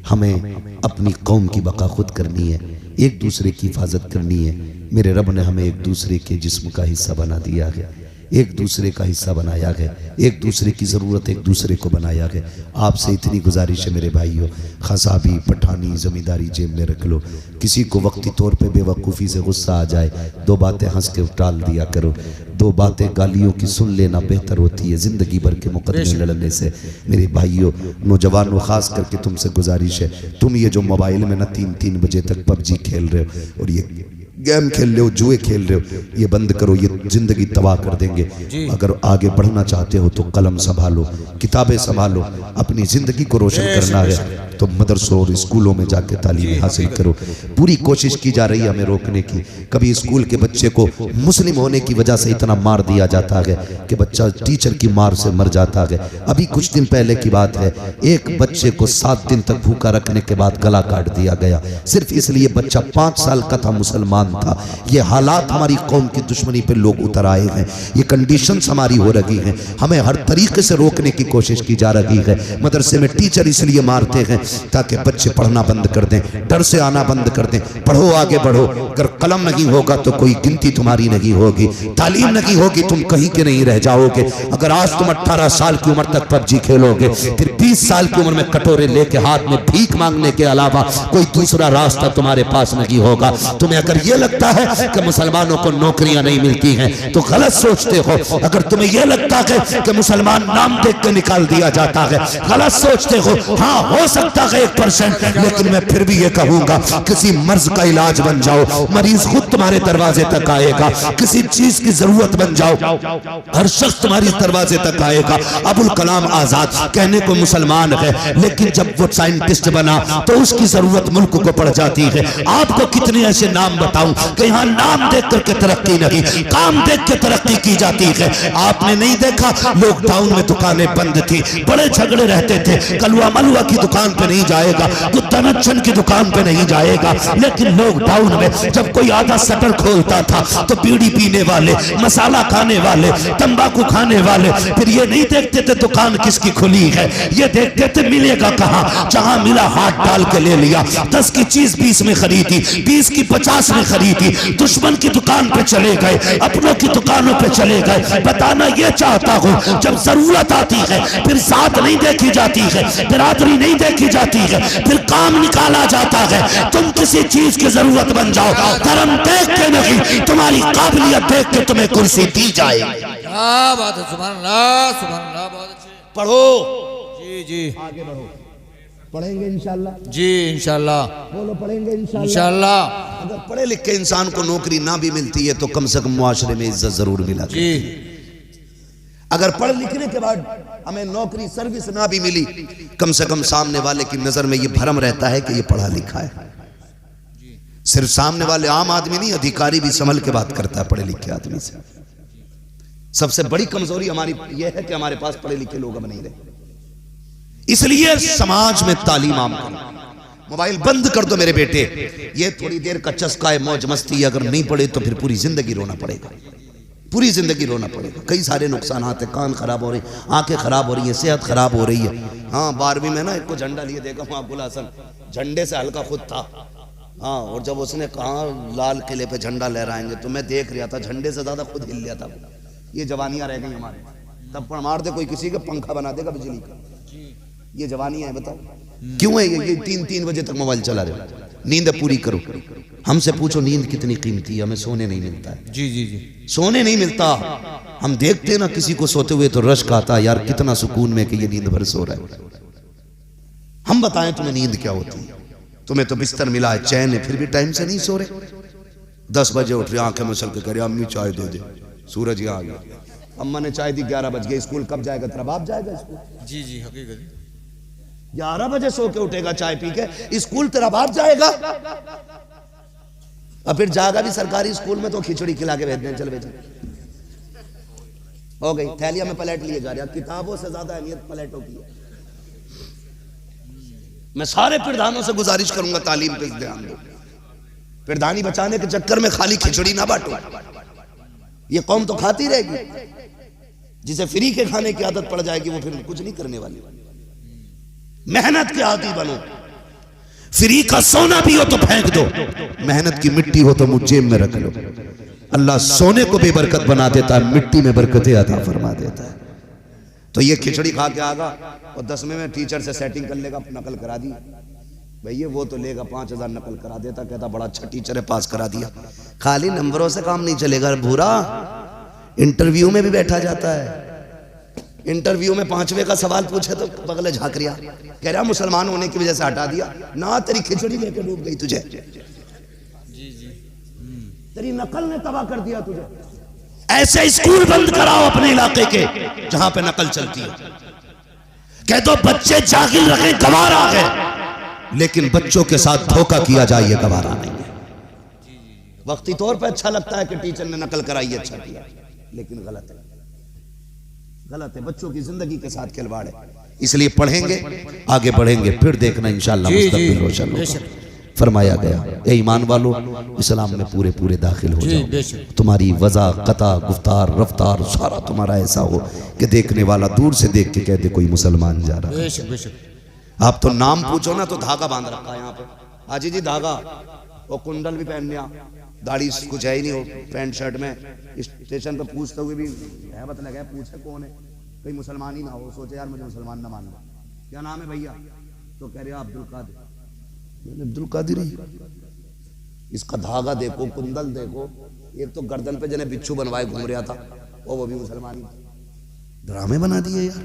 S3: हमें अपनी कौम की बका खुद करनी है, एक दूसरे की हिफाजत करनी है। मेरे रब ने हमें एक दूसरे के जिस्म का हिस्सा बना दिया है, एक दूसरे का हिस्सा बनाया गया, एक दूसरे की ज़रूरत एक दूसरे को बनाया गया। आपसे इतनी गुजारिश है मेरे भाइयों, खसाबी पठानी ज़मींदारी जेब में रख लो। किसी को वक्ती तौर पे बेवकूफ़ी से गुस्सा आ जाए, 2 बातें हंस के टाल दिया करो, 2 बातें गालियों की सुन लेना बेहतर होती है ज़िंदगी भर के मुकदमे लड़ने से। मेरे भाइयों, नौजवानों, ख़ास करके तुमसे गुजारिश है, तुम ये जो मोबाइल में ना 3-3 बजे तक पबजी खेल रहे हो और ये गेम खेल रहे हो, जुए खेल रहे हो, ये बंद करो, ये जिंदगी तबाह कर देंगे। अगर आगे बढ़ना चाहते हो तो कलम संभालो, किताबें संभालो, अपनी जिंदगी को रोशन करना है तो मदरसों और स्कूलों में जाके तालीम हासिल करो। पूरी कोशिश की जा रही है हमें रोकने की। कभी स्कूल के बच्चे को मुस्लिम होने की वजह से इतना मार दिया जाता है कि बच्चा टीचर की मार से मर जाता है। अभी कुछ दिन पहले की बात है, एक बच्चे को 7 दिन तक भूखा रखने के बाद गला काट दिया गया, सिर्फ इसलिए बच्चा 5 साल का था, मुसलमान था। ये हालात हमारी कौम की दुश्मनी पे लोग उतर आए हैं, ये कंडीशंस हमारी हो रही हैं, हमें हर तरीके से रोकने की कोशिश की जा रही है। मदरसे में टीचर इसलिए मारते हैं ताकि बच्चे पढ़ना बंद कर दें, डर से आना बंद कर दें। पढ़ो, आगे बढ़ो, अगर कलम नहीं होगा तो कोई गिनती तुम्हारी नहीं होगी, तालीम नहीं होगी, तुम कहीं के नहीं रह जाओगे। अगर आज तुम 18 साल की उम्र तक पबजी खेलोगे, फिर 20 साल की उम्र में कटोरे लेके हाथ में भीख मांगने के अलावा कोई दूसरा रास्ता तुम्हारे पास नहीं होगा। तुम्हें अगर ये लगता है कि मुसलमानों को नौकरियां नहीं मिलती हैं तो गलत सोचते हो। अगर तुम्हें यह लगता है कि मुसलमान नाम देख के निकाल दिया जाता है, गलत सोचते हो। हाँ, हो सकता है 1%, लेकिन मैं फिर भी ये कहूंगा, किसी मर्ज का इलाज बन जाओ, मरीज खुद तुम्हारे दरवाजे तक आएगा। किसी चीज की जरूरत बन जाओ, हर शख्स तुम्हारे दरवाजे तक आएगा। अबुल कलाम आजाद कहने को मुसलमान है, लेकिन जब वो साइंटिस्ट बना तो उसकी जरूरत मुल्क को पड़ जाती है। आपको कितने ऐसे नाम बताऊं कि यहाँ नाम देख करके तरक्की नहीं, काम देख के तरक्की की जाती है। आपने नहीं देखा, लॉकडाउन में दुकानें बंद थी, बड़े झगड़े रहते थे, कलवा मलुआ की दुकान पे नहीं जाएगा, कुत्तानचन की दुकान पे नहीं जाएगा। लेकिन लॉकडाउन में जब कोई आधा शटर खोलता था तो बीड़ी पीने वाले, मसाला खाने वाले, तंबाकू खाने वाले फिर ये नहीं देखते थे दुकान किसकी खुली है, ये देखते थे मिलेगा कहाँ। जहां मिला हाथ डाल के ले लिया। 10 की चीज 20 में खरीदी, 20 की 50 में खरीदी। दुश्मन की दुकान पे चले गए, अपनों की दुकानों पे चले गए। बताना ये चाहता हूं, जब जरूरत आती है फिर साथ नहीं देखी जाती है, बिरादरी नहीं देखी जाती है, फिर काम निकाला जाता है। तुम किसी चीज की जरूरत बन जाओ, धर्म देख के नहीं, तुम्हारी काबिलियत देख के तुम्हें कुर्सी दी जाएगी।
S2: क्या बात है, सुभान अल्लाह, सुभान अल्लाह, बहुत अच्छे।
S3: पढ़ो
S2: जी जी,
S1: आगे बढ़ो, पढ़ेंगे इंशाल्लाह
S2: जी इंशाल्लाह,
S1: बोलो पढ़ेंगे इंशाल्लाह।
S2: इंशाल्लाह।
S3: अगर पढ़े लिखे इंसान को नौकरी ना भी मिलती है तो कम से कम मुआशरे में इज्जत जरूर मिला
S2: जी,
S3: अगर पढ़ लिखने के बाद हमें नौकरी सर्विस ना भी मिली, कम से कम सामने वाले की नजर में ये भरम रहता है कि ये पढ़ा लिखा है। सिर्फ सामने वाले आम आदमी नहीं, अधिकारी भी संभल के बात करता है पढ़े लिखे आदमी से। सबसे बड़ी कमजोरी हमारी यह है कि हमारे पास पढ़े लिखे लोग अब नहीं रहे। इसलिए समाज में तालीम आम करो। मोबाइल बंद कर दो मेरे बेटे, ये थोड़ी देर का चस्का है, मौज मस्ती। अगर नहीं पढ़े तो फिर पूरी जिंदगी रोना पड़ेगा, पूरी जिंदगी रोना पड़ेगा। कई सारे नुकसान आते, कान खराब हो रही, आंखें खराब हो रही है, सेहत खराब हो रही है। हाँ 12वीं में ना एक को झंडा लिए देखा वहां, अब्दुल हसन झंडे से हल्का खुद था। हाँ, और जब उसने कहा लाल किले पे झंडा लहराएंगे तो मैं देख रहा था, झंडे से ज्यादा खुद हिल लिया था। ये जवानियां रह गई हमारे। तब पर मार दे कोई किसी का, पंखा बना देगा बिजली का। ये जवानियां है, बताओ क्यों है ये 3-3 बजे तक मोबाइल चला रहे हो? नींद पूरी करो। हमसे पूछो नींद कितनी कीमती है, हमें सोने नहीं मिलता है।
S2: जी जी जी,
S3: सोने नहीं मिलता। हम देखते ना किसी को सोते हुए तो रश्क आता, यार कितना सुकून में कि ये नींद भर सो रहा है। हम बताएं तुम्हें नींद क्या होती है? तुम्हें तो बिस्तर मिला है, चैन है, फिर भी टाइम से नहीं सो रहे। 10 बजे उठ रहे, आंखें मसल के कह रहे अम्मी चाय दे दे, सूरज यहाँ आ गया। अम्मा ने चाय दी, 11 बज गए। स्कूल कब जाएगा तेरा बाप? जाएगा स्कूल?
S2: जी जी, हकीकत
S3: 11 बजे सो के उठेगा चाय पी के, स्कूल तेरा बाप जाएगा? और फिर जाएगा भी सरकारी स्कूल में तो खिचड़ी खिला के भेज दें, चल बेटा हो गई। थैलिया में पलेट लिए जा रहे हैं। किताबों से ज्यादा अहमियत पलेटों की है। मैं सारे प्रधानों से गुजारिश करूंगा तालीम पे ध्यान दो। प्रधानी बचाने के चक्कर में खाली खिचड़ी ना बांटो। ये कौम तो खाती रहेगी। जिसे फ्री के खाने की आदत पड़ जाएगी वो फिर कुछ नहीं करने वाली। मेहनत के आदी बनो। फ्री का सोना भी हो तो फेंक दो, मेहनत की मिट्टी हो तो मुझ जेब में रख लो। अल्लाह सोने को बेबरकत बना देता है, मिट्टी में बरकतें अता फरमा देता है। तो ये खिचड़ी खा के आगा और 10वें में टीचर से सेटिंग कर लेगा, नकल करा दी। भैया वो तो लेगा 5000 नकल करा देता, कहता बड़ा अच्छा टीचर है, पास करा दिया। खाली नंबरों से काम नहीं चलेगा भूरा, इंटरव्यू में भी बैठा जाता है। इंटरव्यू में 5वें का सवाल पूछे तो बगले झाँक रिया, कह रहा मुसलमान होने की वजह से हटा दिया ना, तेरी खिचड़ी लेके डूब गई तुझे। जी जी, तेरी नकल ने तबाह कर दिया तुझे। ऐसे स्कूल बंद कराओ अपने इलाके के जहां पे नकल चलती है। कह दो बच्चे जागिर रखे, गवारा है, लेकिन बच्चों के साथ धोखा किया जाए ये गवारा नहीं है। वक्ती तौर पे अच्छा लगता है कि टीचर ने नकल कराई, अच्छा किया, लेकिन गलत है, गलत है। बच्चों की जिंदगी के साथ खिलवाड़ है। इसलिए पढ़ेंगे, आगे बढ़ेंगे, फिर देखना इंशाअल्लाह मुस्तकबिल रोशन होगा। फरमाया गया ए ईमान वालों, इस्लाम में पूरे पूरे दाखिल हो जाओ। तुम्हारी वज़ा, कता, गुफ्तार, रफ्तार सारा तुम्हारा ऐसा हो कि देखने वाला दूर से देख के कह दे कोई मुसलमान जा रहा है। आप तो नाम पूछो ना तो धागा बांध रखा है यहाँ पे, हाजी जी धागा, और कुंडल भी पहन लिया, दाढ़ी कुछ है ही नहीं हो, पैंट शर्ट में। स्टेशन पे पूछते हुए भी है बता लगा, पूछे कौन है, कोई मुसलमान ही ना हो, सोचे यार मुझे मुसलमान ना मान लो, क्या नाम है भैया, तो कह रहे अब्दुल कादिर। अब्दुल कादिर ही। इसका धागा देखो, कुंडल देखो, एक तो गर्दन पे जने बिच्छू बनवाए घूम रहा था, और वो भी मुसलमान ही। ड्रामे बना दिए यार।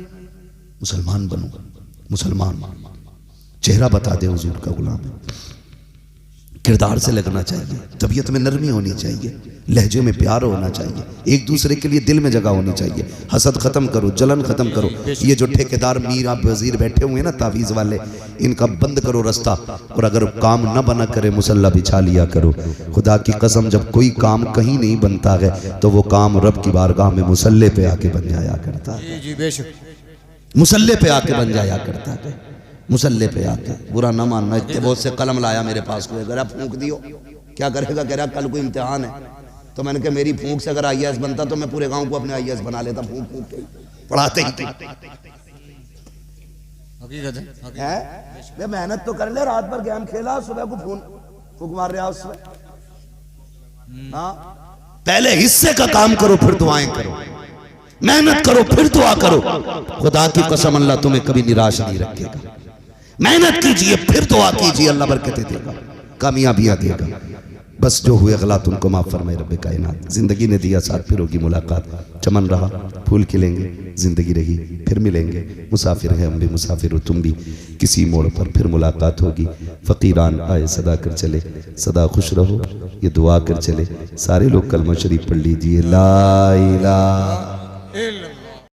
S3: मुसलमान बनो, मुसलमान चेहरा बता दे हुजूर का गुलाम है। किरदार से लगना चाहिए, तबीयत में नरमी होनी चाहिए, लहजे में प्यार होना चाहिए, एक दूसरे के लिए दिल में जगह होनी चाहिए। हसद खत्म करो, जलन खत्म करो। ये जो ठेकेदार मीर वजीर बैठे हुए ना तावीज़ वाले, इनका बंद करो रास्ता। और अगर काम न बना करे मुसल्ला बिछा लिया करो। खुदा की कसम, जब कोई काम कहीं नहीं बनता है तो वो काम रब की बारगाह में मुसल्ले पे आके बन जाया करता है। जी बेशक, मुसल्ले पे आके बन जाया करता है। मुसल्ले पे आके, बुरा ना मानना। इतने बहुत से कलम लाया मेरे पास, कोई अगर फूंक दियो, क्या करेगा, कह रहा कल को इम्तिहान है। तो मैंने कहा मेरी फूंक से अगर IAS बनता तो मैं पूरे गांव को अपने IAS बना लेता, फूंक फूंक के पढ़ाते ही। हकीकत है, मेहनत तो कर ले, रात भर गेम खेला, सुबह को फूंक मार रहा उसमें। हाँ, पहले हिस्से का काम करो, फिर दुआएं करो, मेहनत करो, फिर दुआ करो। खुदा की कसम अल्लाह तुम्हें कभी निराश नहीं रखेगा। मेहनत कीजिए, फिर दुआ कीजिए, अल्लाह बरकतें देगा, कामयाबियां देगा। बस जो हुए गलत उनको माफ फरमाए रब्बे कायनात। जिंदगी ने दिया साथ, फिर होगी मुलाकात। चमन रहा, फूल खिलेंगे, जिंदगी रही, फिर मिलेंगे। मुसाफिर है हम भी, मुसाफिर हो तुम भी, किसी मोड़ पर फिर मुलाकात होगी। फकीरान आए सदा कर चले, सदा खुश रहो, ये दुआ कर चले। सारे लोग कलमा शरीफ पढ़ लीजिए, ला इलाहा